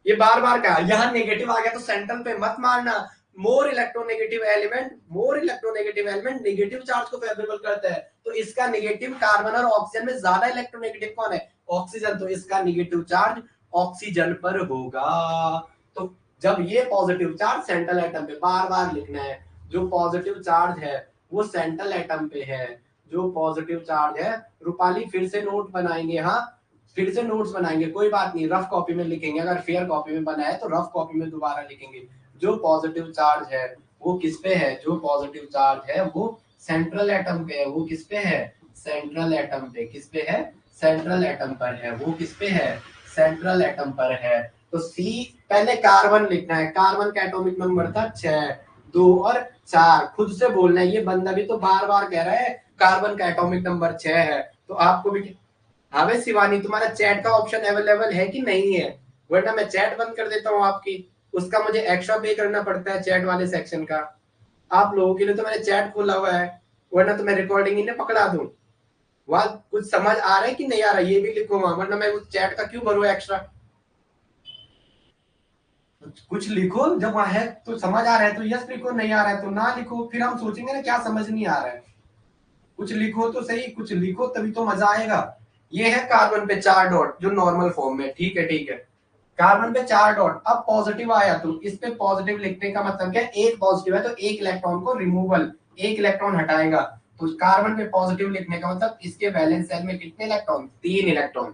ये बार बार कहा। यहां नेगेटिव आ गया तो सेंट्रल पे मत मारना। मोर इलेक्ट्रोनेगेटिव एलिमेंट नेगेटिव चार्ज को फेवरेबल करता है, तो इसका नेगेटिव कार्बन और ऑक्सीजन में ज्यादा इलेक्ट्रोनेगेटिव कौन है, ऑक्सीजन, तो इसका नेगेटिव चार्ज ऑक्सीजन पर होगा। तो जब ये पॉजिटिव चार्ज सेंट्रल एटम पे, बार बार लिखना है, जो पॉजिटिव चार्ज है वो सेंट्रल एटम पे है, जो पॉजिटिव चार्ज है। रूपाली फिर से नोट बनाएंगे, हाँ फिर से नोट्स बनाएंगे, कोई बात नहीं, रफ कॉपी में लिखेंगे, अगर फेयर कॉपी में बनाए तो रफ कॉपी में दोबारा लिखेंगे। जो पॉजिटिव चार्ज है वो किस पे है, जो पॉजिटिव चार्ज है वो सेंट्रल एटम पे है, वो किस पे है, सेंट्रल एटम पे, किस पे है, सेंट्रल एटम पर है, वो किस पे है, सेंट्रल एटम पर है। तो सी, पहले कार्बन लिखना है, कार्बन का एटॉमिक नंबर था 6, 2 और 4, खुद से बोलना है। ये बंदा भी तो बार बार कह रहा है कार्बन का एटॉमिक नंबर 6 है, तो आपको भी। हाँ भाई शिवानी, तुम्हारा चैट का ऑप्शन अवेलेबल है कि नहीं है, वरना मैं चैट बंद कर देता हूँ आपकी, उसका मुझे एक्स्ट्रा पे करना पड़ता है चैट वाले सेक्शन का। आप लोगों के लिए तो मैंने चैट खोला हुआ है, वरना तो मैं रिकॉर्डिंग इन्हें पकड़ा दूं। वहां कुछ समझ आ रहा है कि नहीं आ रहा, ये भी लिखो वहां, वरना मैं उस चैट का क्यों भरू एक्स्ट्रा। कुछ लिखो, जब वहां है तो समझ आ रहा है तो यस लिखो, नहीं आ रहा है तो ना लिखो, फिर हम सोचेंगे ना क्या समझ नहीं आ रहा है। कुछ लिखो तो सही, कुछ लिखो तभी तो मजा आएगा। ये है कार्बन पे 4 डॉट जो नॉर्मल फॉर्म में, ठीक है ठीक है, कार्बन पे 4 डॉट। अब पॉजिटिव आया तो इस पे पॉजिटिव लिखने का मतलब क्या, एक पॉजिटिव है तो एक इलेक्ट्रॉन को रिमूवल, एक इलेक्ट्रॉन हटाएगा। तो कार्बन पे पॉजिटिव लिखने का मतलब इसके वैलेंस शेल में कितने इलेक्ट्रॉन, 3 इलेक्ट्रॉन।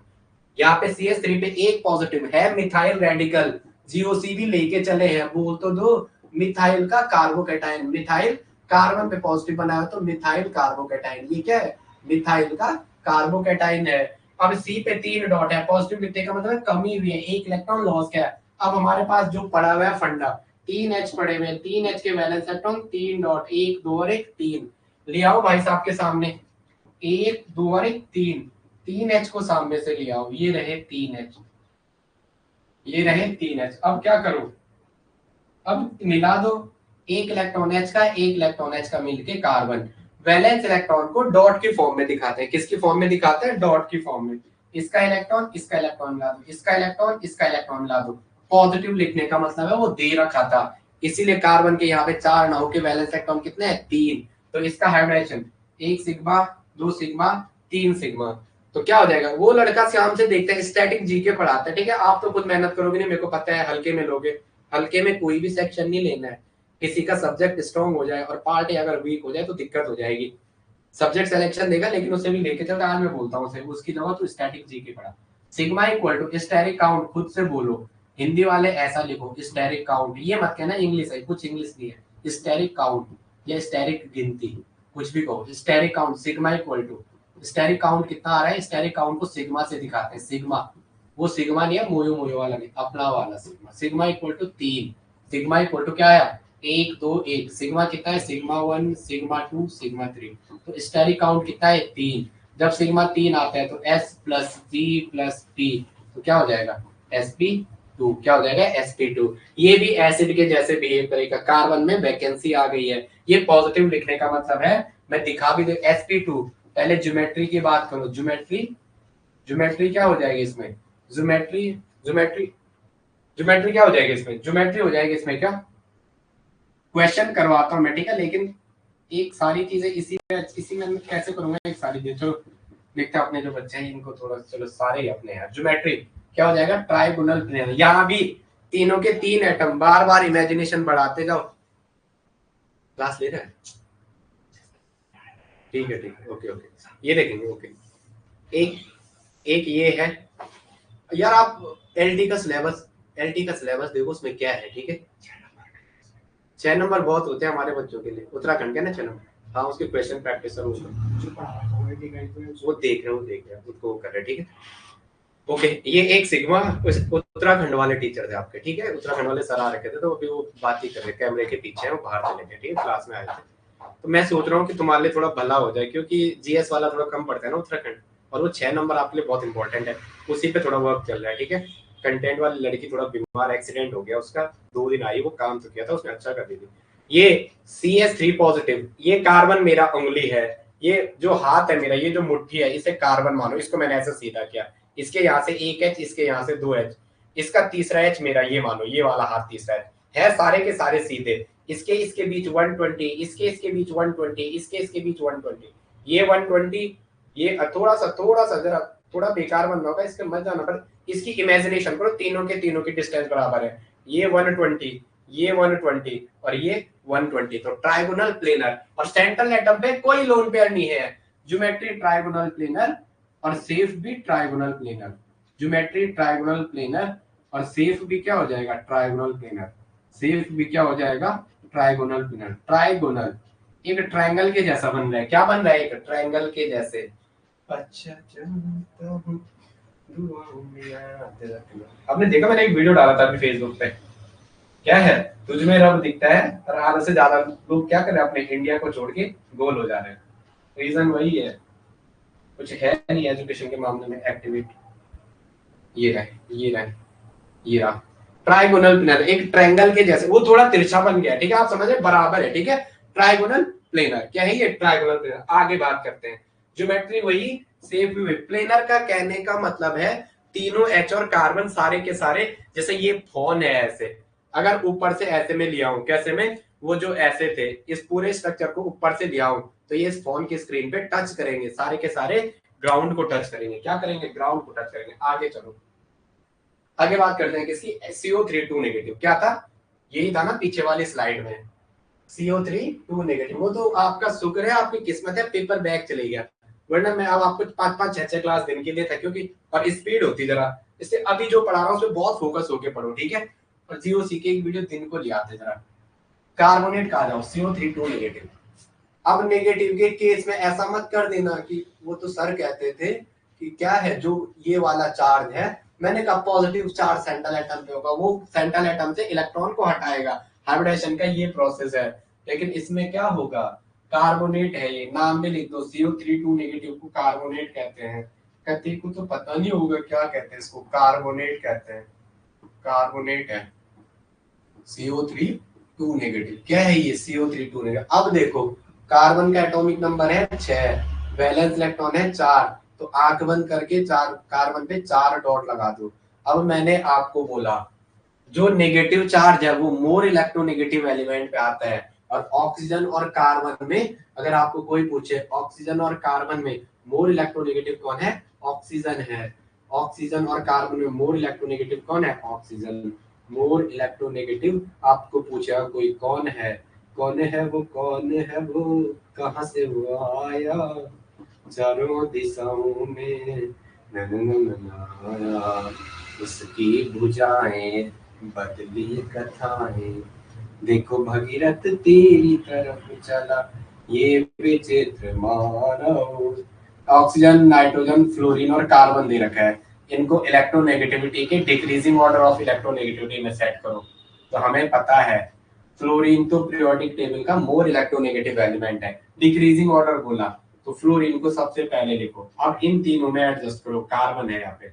यहाँ पे CS3 पे एक पॉजिटिव है, मिथाइल रेडिकल, जीओसी भी लेके चले हैं, बोल तो दो, मिथाइल का कार्बोकेटाइन, मिथाइल कार्बन पे पॉजिटिव बना है तो मिथाइल कार्बोकेटाइन, ये क्या है, मिथाइल का कार्बोकेटाइन है। अब सी पे 3 डॉट है, पॉजिटिव लिखने का मतलब कमी हुई है, एक इलेक्ट्रॉन लॉस क्या है। अब हमारे पास जो पड़ा हुआ है फंडा, 3H पड़े हुए, 3H के वैलेंस इलेक्ट्रॉन 3 डॉट, 1 2 और 1 3, ले आओ भाई साहब के सामने, 1 2 और 1 3, 3H को सामने से ले आओ, ये रहे 3H, ये रहे 3H। अब क्या करो, अब मिला दो, एक इलेक्ट्रॉन H का, एक इलेक्ट्रॉन H का मिलके कार्बन, वैलेंस इलेक्ट्रॉन को डॉट की फॉर्म में दिखाते हैं, किसकी फॉर्म में दिखाते हैं, डॉट की फॉर्म में। इसका इलेक्ट्रॉन, इसका इलेक्ट्रॉन ला दो, इसका इलेक्ट्रॉन, इसका इलेक्ट्रॉन ला दो। पॉजिटिव लिखने का मतलब है वो दे रखा था, इसीलिए कार्बन के यहाँ पे 4 ना होके वैलेंस इलेक्ट्रॉन कितने हैं, 3। तो इसका हाइब्रिडाइजेशन 1 सिग्मा 2 सिग्मा 3 सिग्मा। तो क्या हो जाएगा, वो लड़का श्याम से देखते हैं, स्टैटिक जीके पढ़ाता है, ठीक है, आप तो खुद मेहनत करोगे नहीं, मेरे को पता है, हल्के में लोगे। हल्के में कोई भी सेक्शन नहीं लेना है, किसी का सब्जेक्ट स्ट्रॉन्ग हो जाए और पार्टी अगर वीक हो जाए तो दिक्कत हो जाएगी। सब्जेक्ट सिलेक्शन देगा लेकिन उसे भी लेके चलता, आज मैं बोलता हूँ उसे, उसकी जगह तो स्टैटिक जीके पढ़ा। Sigma equal to steric count, खुद से बोलो, हिंदी वाले ऐसा लिखो, स्टेरिक काउंट, ये मत कहना इंग्लिश है, कुछ इंग्लिश नहीं है, स्टेरिक काउंट या स्टेरिक गिनती, कुछ भी कहो, steric count, sigma equal to, steric count कितना आ रहा है, स्टेरिक काउंट को सिग्मा से दिखाते हैं, सिग्मा, वो सिग्मा नहीं है मोयो मोयो वाला नहीं, अपना वाला sigma, sigma equal to 3, sigma equal to क्या आया, 1 2 1, सिग्मा कितना है, सिग्मा 1 सिग्मा 2 सिग्मा 3, तो स्टेरिक काउंट कितना है, 3। जब सिग्मा 3 आता है तो S plus G plus P, तो क्या हो जाएगा, sp2, क्या हो जाएगा, sp2। ये भी एसिड के जैसे बिहेव करेगा, कार्बन में वैकेंसी आ गई है, ये पॉजिटिव लिखने का मतलब है, मैं दिखा भी दे, sp2 पहले ज्योमेट्री की बात करो। ज्योमेट्री, ज्योमेट्री क्या हो जाएगी इसमें? ज्योमेट्री, ज्योमेट्री, ज्योमेट्री क्या हो जाएगी इसमें? ज्योमेट्री हो जाएगी इसमें क्या? क्वेश्चन करवाता हूँ मैं, ठीक है, लेकिन एक सारी चीजें इसी में मैं कैसे करूंगा? एक सारी चीजें चलो देखते हैं, अपने जो बच्चे हैं इनको थोड़ा, चलो सारे ही अपने हैं। ज्योमेट्री क्या हो जाएगा? Trigonal plane. यहाँ भी तीनों के तीन एटम, बार बार इमेजिनेशन बढ़ाते जाओ। क्लास ले रहे हैं? ठीक है ठीक है, ओके ओके, ये देखेंगे। ओके, एक एक ये है यार, आप एलटी का सिलेबस, एलटी का सिलेबस देखो उसमें क्या है, ठीक है। 6 नंबर बहुत होते हैं हमारे बच्चों के लिए, उत्तराखंड के ना 6 नंबर। हाँ, उसके क्वेश्चन प्रैक्टिस वो देख रहे हो, देख रहे हो उसको वो कर रहे हैं, ठीक है। ओके, ये एक सिग्मा उत्तराखंड वाले टीचर थे आपके, ठीक है, उत्तराखंड वाले सर आ रखे थे, तो अभी वो बात ही कर रहे, कैमरे के पीछे हैं, वो बाहर चले गए, ठीक है, क्लास में आए थे। तो मैं सोच रहा हूँ कि तुम्हारे लिए थोड़ा भला हो जाए, क्योंकि जीएस वाला थोड़ा कम पड़ता है ना उत्तराखंड, और वो 6 नंबर आपके लिए बहुत इंपॉर्टेंट है, उसी पे थोड़ा वर्क चल रहा है, ठीक है। कंटेंट वाली लड़की थोड़ा बीमार, एक्सीडेंट हो गया उसका, 2 दिन आई, वो काम तो किया था उसने, अच्छा कर दी थी। ये CS3 पॉजिटिव, ये कार्बन मेरा उंगली है, ये जो हाथ है मेरा, ये जो मुट्ठी है, इसे कार्बन मानो, इसको मैंने ऐसे सीधा किया, इसके यहाँ से 1H, इसके यहाँ से 2H, इसका तीसरा H मेरा, ये मानो, ये वाला हाथ तीसरा है सारे के सारे सीधे, इसके इसके बीच 120, इसके इसके बीच 120, इसके इसके बीच 120, ये 120, ये थोड़ा सा जरा थोड़ा बेकार बन रहा होगा, इसके मत जाना, पर इसकी इमेजिनेशन करो, तीनों के डिस्टेंस बराबर है, ये 120, ये 120 और ये 120, तो ट्राइगोनल प्लेनर, और सेंट्रल एटम पे कोई लोन पेयर नहीं है। ज्योमेट्री ट्राइगोनल प्लेनर और सेफ भी trigonal planar, geometry trigonal planar और सेफ भी क्या हो जाएगा? Trigonal planar. सेफ भी क्या हो जाएगा? Trigonal planar. ट्राइगोनल एक ट्रायंगल के जैसा बन रहा है, क्या बन रहा है? एक ट्रायंगल के जैसे। अच्छा जानता हूं दुआओं में याद रखना। आपने देखा मैंने एक वीडियो डाला था अभी फेसबुक पे, क्या है, तुझ में रब दिखता है, और आधे से ज्यादा लोग क्या कर रहे हैं, अपने इंडिया को छोड़ के गोल हो जा रहे हैं। रीजन वही है, कुछ है नहीं एजुकेशन के मामले में एक्टिविटी। ये रहे, ये रहे, ये रहा ट्राइगोनल प्लेनर, एक ट्रायंगल के जैसे, वो थोड़ा तिरछा बन गया, ठीक है, आप समझे, बराबर है, ठीक है। ट्राइगोनल प्लेनर क्या है? ये ट्राइगोनल प्लेनर। आगे बात करते हैं, ज्योमेट्री वही, सेफ भी। प्लेनर का कहने का मतलब है तीनों एच और कार्बन सारे के सारे, जैसे ये फोन है ऐसे, अगर ऊपर से ऐसे में लिया हूं, कैसे में, वो जो ऐसे थे, इस पूरे स्ट्रक्चर को ऊपर से लिया हूं, तो ये इस फोन की स्क्रीन पे टच करेंगे, सारे के सारे ग्राउंड को टच करेंगे। क्या करेंगे? ग्राउंड को टच करेंगे। आगे चलो, आगे बात करते हैं किसकी? CO3 2 negative. क्या था? यही था ना पीछे वाली स्लाइड में, CO3 2 नेगेटिव। वो तो आपका शुक्र है, आपकी किस्मत है, पेपर बैक चले गया, वरना मैं अब आपको 5-5 6-6 क्लास देने के लिए था, क्योंकि और स्पीड होती जरा, इससे अभी जो पढ़ा रहा हूँ उसमें बहुत फोकस होके पढ़ो, ठीक है। और GOC के एक वीडियो दिन को ले आते जरा। कार्बोनेट का आ जाओ, CO3 2 नेगेटिव। अब नेगेटिव के केस में ऐसा मत कर देना कि वो तो सर कहते थे कि क्या है, जो ये वाला चार्ज है, मैंने कहा पॉजिटिव चार्ज सेंट्रल एटम पे होगा, वो सेंट्रल एटम से इलेक्ट्रॉन को हटाएगा, हाइब्रिडेशन का ये प्रोसेस है। लेकिन इसमें क्या होगा? कार्बोनेट है, ये नाम में लिख दो, CO3 2 नेगेटिव को कार्बोनेट कहते हैं। कहते को तो पता नहीं होगा क्या कहते हैं इसको, कार्बोनेट कहते हैं, कार्बोनेट है CO3 2 नेगेटिव। क्या है ये? CO3 2 negative. अब देखो, कार्बन का एटॉमिक नंबर है 6, वैलेंस इलेक्ट्रॉन है 4, तो आंख बंद करके 4 कार्बन पे 4 डॉट लगा दो। अब मैंने आपको बोला जो नेगेटिव चार्ज है वो मोर इलेक्ट्रोनेगेटिव एलिमेंट पे आता है, और ऑक्सीजन और कार्बन में, अगर आपको कोई पूछे ऑक्सीजन और कार्बन में मोर इलेक्ट्रोनेगेटिव कौन है? ऑक्सीजन है। ऑक्सीजन और कार्बन में मोर इलेक्ट्रोनेगेटिव कौन है? ऑक्सीजन। मोर इलेक्ट्रोनेगेटिव आपको पूछा कोई कौन है, कौन है वो, कौन है वो, कहां से वो आया, चारों दिशाओं में आया, उसकी भुजाएं बदली कथाएं, देखो भगीरथ तेरी तरफ चला, ये विचित्र मानव। ऑक्सीजन, नाइट्रोजन, फ्लोरीन और कार्बन दे रखा है, इनको इलेक्ट्रोनेगेटिविटी के डिक्रीजिंग ऑर्डर ऑफ इलेक्ट्रोनेगेटिविटी में सेट करो। तो हमें पता है फ्लोरीन तो पीरियोडिक टेबल का मोर इलेक्ट्रोनेगेटिव एलिमेंट है, डिक्रीजिंग ऑर्डर बोला तो फ्लोरीन को सबसे पहले लिखो। अब इन तीनों में एडजस्ट करो, कार्बन है यहाँ पे,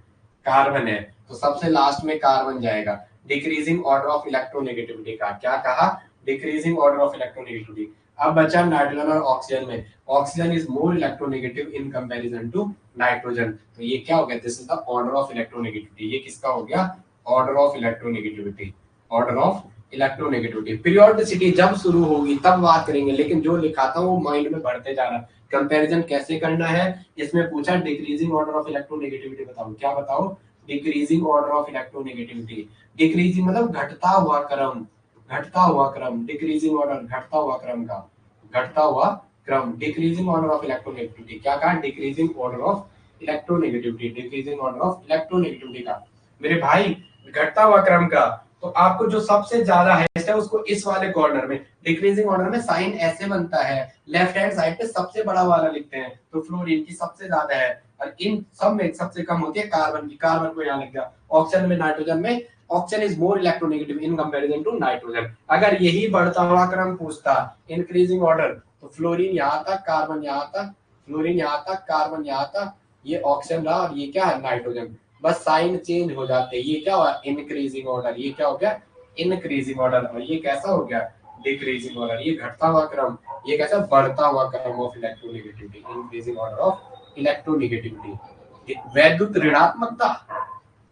कार्बन है तो सबसे लास्ट में कार्बन जाएगा। डिक्रीजिंग ऑर्डर ऑफ इलेक्ट्रोनेगेटिविटी का क्या कहा? Decreasing order of electronegativity. अब बचा नाइट्रोजन और ऑक्सीजन में, oxygen is more electronegative in comparison to nitrogen, तो ये क्या हो गया, this is the order of electronegativity, ये किसका हो गया, order of electronegativity, order of electronegativity. Periodicity जब शुरू होगी तब बात करेंगे, लेकिन जो लिखा था वो माइंड में बढ़ते जा रहा है। कंपैरिजन कैसे करना है, इसमें पूछा डिक्रीजिंग ऑर्डर ऑफ इलेक्ट्रोनेगेटिविटी बताओ, क्या बताओ, decreasing order of electronegativity, decreasing मतलब घटता हुआ क्रम, घटता हुआ क्रम, डिक्रीजिंग ऑर्डर घटता हुआ क्रम का, घटता हुआ क्रम, डिक्रीजिंग ऑर्डर ऑफ इलेक्ट्रोनेगेटिविटी, क्या कहा, decreasing order of electronegativity, decreasing order of electronegativity का मेरे भाई, घटता हुआ क्रम का। तो आपको जो सबसे ज्यादा हाईएस्ट है उसको इस वाले कॉर्नर में, डिक्रीजिंग ऑर्डर में साइन ऐसे बनता है, लेफ्ट हैंड साइड पे सबसे बड़ा वाला लिखते हैं, तो फ्लोरीन की सबसे ज्यादा है, और इन सब में सबसे कम होती है कार्बन की, कार्बन को यहाँ लिख दिया, ऑक्सीजन में, नाइट्रोजन में, oxygen is more electronegative in comparison to nitrogen. अगर यही बढ़ता हुआ क्रम पूछता, इंक्रीजिंग ऑर्डर, तो फ्लोरीन यहाँ तक, कार्बन यहाँ तक, फ्लोरीन यहाँ तक, कार्बन यहाँ तक, ये ऑक्सीजन रहा, और ये क्या है, नाइट्रोजन, बस साइन चेंज हो जाते हैं, ये क्या हुआ, इंक्रीजिंग ऑर्डर, ये क्या हो गया, इंक्रीजिंग ऑर्डर, और ये कैसा हो गया, डिक्रीजिंग ऑर्डर, ये घटता हुआ क्रम, ये कैसा, बढ़ता हुआ क्रम of electronegativity, increasing order of electronegativity. वैद्युत ऋणात्मकता,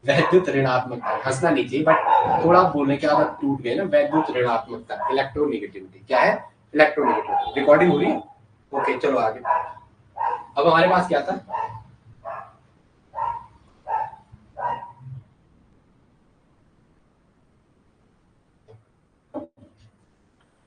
वैद्युत ऋणात्मकता, हंसना नहीं चाहिए बट थोड़ा बोलने के बाद टूट गए ना, वैद्युत ऋणात्मकता, इलेक्ट्रोनेगेटिविटी क्या है, इलेक्ट्रोनेगेटिविटी। रिकॉर्डिंग हो रही है, ओके चलो आगे। अब हमारे पास क्या था,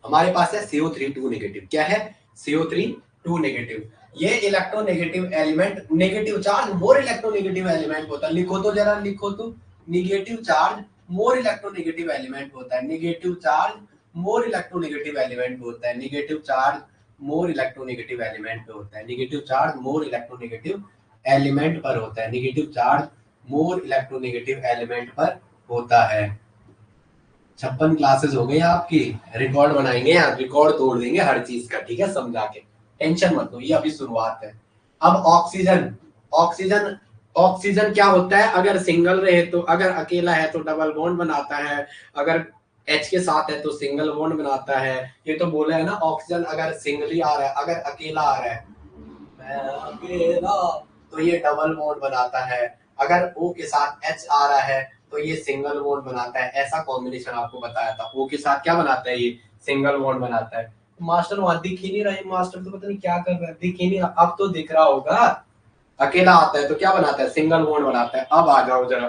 हमारे पास है CO3 2 नेगेटिव, क्या है, CO3 2 नेगेटिव, ये electronegative element, negative charge more electronegative element होता है, लिखो तो जरा, लिखो तो, negative charge more electronegative element होता है, negative charge more electronegative element होता है, negative charge more electronegative element पे होता है, negative charge more electronegative element पर होता है, negative charge more electronegative element पर होता है। 56 क्लासेस हो गई आपकी, रिकॉर्ड बनाएंगे यार, रिकॉर्ड तोड़ देंगे हर चीज का, ठीक है, समझा के, टेंशन मत लो, ये अभी शुरुआत है। अब ऑक्सीजन, ऑक्सीजन, ऑक्सीजन क्या होता है, अगर सिंगल रहे तो, अगर अकेला है तो डबल बॉन्ड बनाता है, अगर H के साथ है तो सिंगल बॉन्ड बनाता है, ये तो बोला है ना, ऑक्सीजन अगर सिंगली आ रहा है, अगर अकेला आ रहा है, मैं अकेला, तो ये डबल बॉन्ड बनाता है, अगर O के साथ H आ रहा है तो ये सिंगल बॉन्ड बनाता है, ऐसा कॉम्बिनेशन आपको बताया था, O के साथ क्या बनाता है, ये सिंगल बॉन्ड बनाता है। मास्टर वहां दिख ही नहीं रहे, मास्टर तो पता नहीं क्या कर रहा है, दिख ही नहीं, अब तो दिख रहा होगा, अकेला आता है तो क्या बनाता है, सिंगल बॉन्ड बनाता है। अब आ जाओ जरा,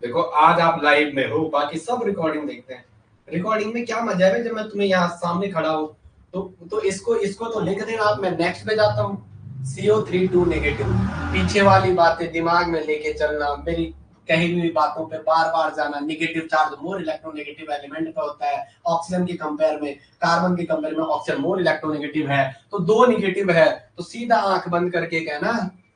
देखो आज आप लाइव में हो, बाकी सब रिकॉर्डिंग देखते हैं, रिकॉर्डिंग में क्या मजा है जब मैं तुम्हें यहाँ सामने खड़ा हूँ, तो इसको तो लिख देना आप, मैं नेक्स्ट पे जाता हूँ। CO3 2 नेगेटिव, पीछे वाली बातें दिमाग में लेके चलना, मेरी कही हुई बातों पे बार बार जाना, negative charge more electronegative element पे होता है, ऑक्सीजन के कंपेयर में, कार्बन के कंपेयर में ऑक्सीजन मोर इलेक्ट्रोनेगेटिव है, तो 2 नेगेटिव है, तो सीधा आंख बंद करके कहना,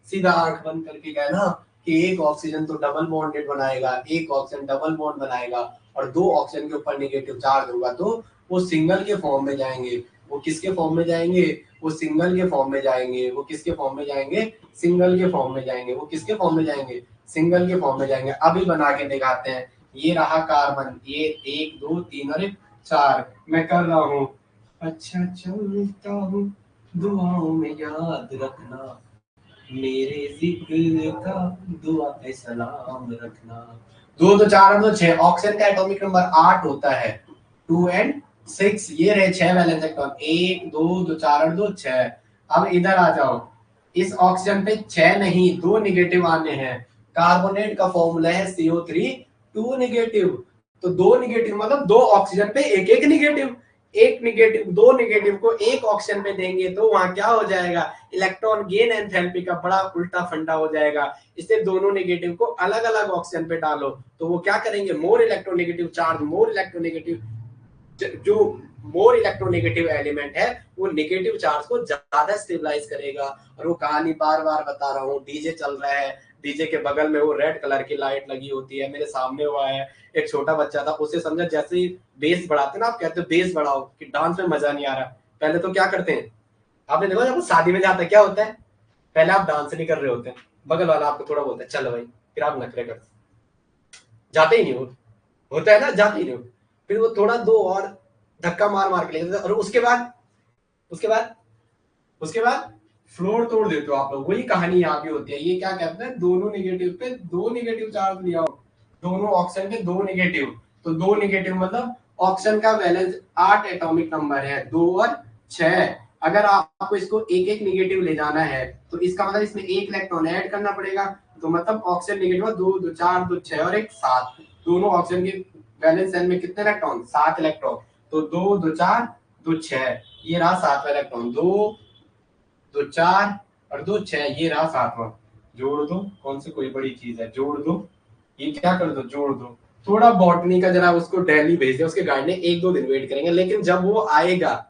सीधा आंख बंद करके कहना कि एक ऑक्सीजन तो डबल बॉन्डेड बनाएगा, एक ऑक्सीजन डबल बॉन्ड बनाएगा, और 2 ऑक्सीजन के ऊपर नेगेटिव चार्ज होगा तो वो सिंगल के फॉर्म में जाएंगे, वो किसके फॉर्म में जाएंगे, वो सिंगल के फॉर्म में जाएंगे, वो किसके फॉर्म में जाएंगे, सिंगल के फॉर्म में जाएंगे, वो किसके फॉर्म में जाएंगे, सिंगल के फॉर्म में जाएंगे। अभी बना के दिखाते हैं, ये रहा कार्बन, ये 1 2 3 और 4, मैं कर रहा हूँ, अच्छा चलता हूँ, दुआओं में याद रखना, मेरे जिक्र का दुआ पे सलाम रखना। 2 2 4 और 2 6, ऑक्सीजन का एटॉमिक नंबर 8 होता है, 2 and 6, ये रहे 6 वैलेंस इलेक्ट्रॉन, 1 2 2 4 और 2 6। अब इधर आ जाओ, इस ऑक्सीजन पे 6 नहीं 2 नेगेटिव आने हैं, कार्बोनेट का फॉर्मूला है CO3 2 नेगेटिव, तो 2 नेगेटिव मतलब 2 ऑक्सीजन पे एक एक नेगेटिव, एक नेगेटिव 2 नेगेटिव को एक ऑक्सीजन पे देंगे तो वहां क्या हो जाएगा, इलेक्ट्रॉन गेन एंथैल्पी का बड़ा उल्टा फंडा हो जाएगा। इससे दोनों नेगेटिव को अलग अलग ऑक्सीजन पे डालो तो वो क्या करेंगे, मोर इलेक्ट्रोनेगेटिव चार्ज, मोर इलेक्ट्रोनेगेटिव, जो मोर इलेक्ट्रोनेगेटिव एलिमेंट है वो नेगेटिव चार्ज को ज्यादा स्टेबलाइज करेगा। और वो कहानी बार बार बता रहा हूँ, डीजे चल रहा है, डीजे के बगल में वो रेड कलर की लाइट लगी होती है, मेरे सामने हुआ है, एक छोटा बच्चा था, उसे समझा जैसे ही बेस बढ़ाते ना, आप कहते हो बेस बढ़ाओ कि डांस में मजा नहीं आ रहा, पहले तो क्या करते हैं, आपने देखा जब शादी में जाता है क्या होता है, पहले आप डांस नहीं कर रहे होते, बगल वाला आपको थोड़ा बोलता है चल भाई, फिर आप नखरे करते, जाते ही नहीं हो, होता है ना, जाते ही नहीं हो, फिर वो थोड़ा दो और धक्का मार मार के लेते और उसके बाद उसके बाद फ्लोर तोड़ देते हो आप लोग। वही कहानी यहाँ पे होती है। ये क्या कहते हैं, दोनों नेगेटिव पे दो नेगेटिव चार्ज लिया हो, दोनों ऑक्सीजन पे दो नेगेटिव, तो दो नेगेटिव मतलब ऑक्सीजन का वैलेंस 8 एटॉमिक नंबर है, 2 और 6। अगर आपको इसको एक एक नेगेटिव ले जाना है तो इसका मतलब इसमें एक इलेक्ट्रॉन ऐड करना पड़ेगा। तो मतलब ऑक्सीजन नेगेटिव 2 2 4 2 6 और एक 7, दोनों ऑक्सीजन के वैलेंस शेल में कितने इलेक्ट्रॉन, 7 इलेक्ट्रॉन। तो 2 2 4 2 6, ये रहा 7वां इलेक्ट्रॉन, 2 2 4 और 2 6, ये रहा 7वां। जोड़ दो, कौन सी कोई बड़ी चीज है, जोड़ दो, ये क्या कर दो, जोड़ दो। थोड़ा बॉटनी का जरा उसको दिल्ली भेज दे, उसके गाइड ने 1-2 दिन वेट करेंगे, लेकिन जब वो आएगा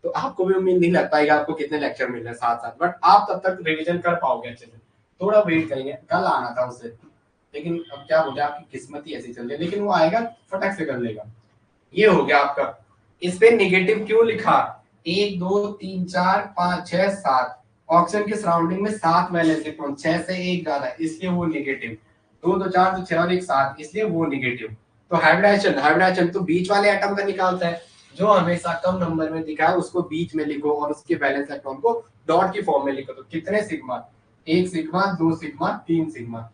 तो आपको भी उम्मीद नहीं लग पाएगा आपको कितने लेक्चर मिल रहे हैं साथ साथ, बट आप तब तक रिवीजन कर पाओगे अच्छे से। थोड़ा वेट करेंगे, कल आना था उसे, लेकिन अब क्या बोले, आपकी किस्मत ही ऐसी चल रही है, लेकिन वो आएगा फटक से कर लेगा। ये हो गया आपका। इस पे निगेटिव क्यों लिखा, 1 2 3 4 5 6 7, ऑक्सीजन के सराउंडिंग में 7 वैलेंस इलेक्ट्रॉन, 6 से 1 ज्यादा इसलिए वो निगेटिव, 2 2 4 2 6 और 1 7 इसलिए वो निगेटिव। तो हाइब्रिडाइजेशन तो बीच वाले एटम का निकालता है, जो हमेशा कम नंबर में दिखा है उसको बीच में लिखो और उसके वैलेंस इलेक्ट्रॉन को डॉट की फॉर्म में लिखो। तो कितने sigma, 1 sigma 2 sigma 3 sigma,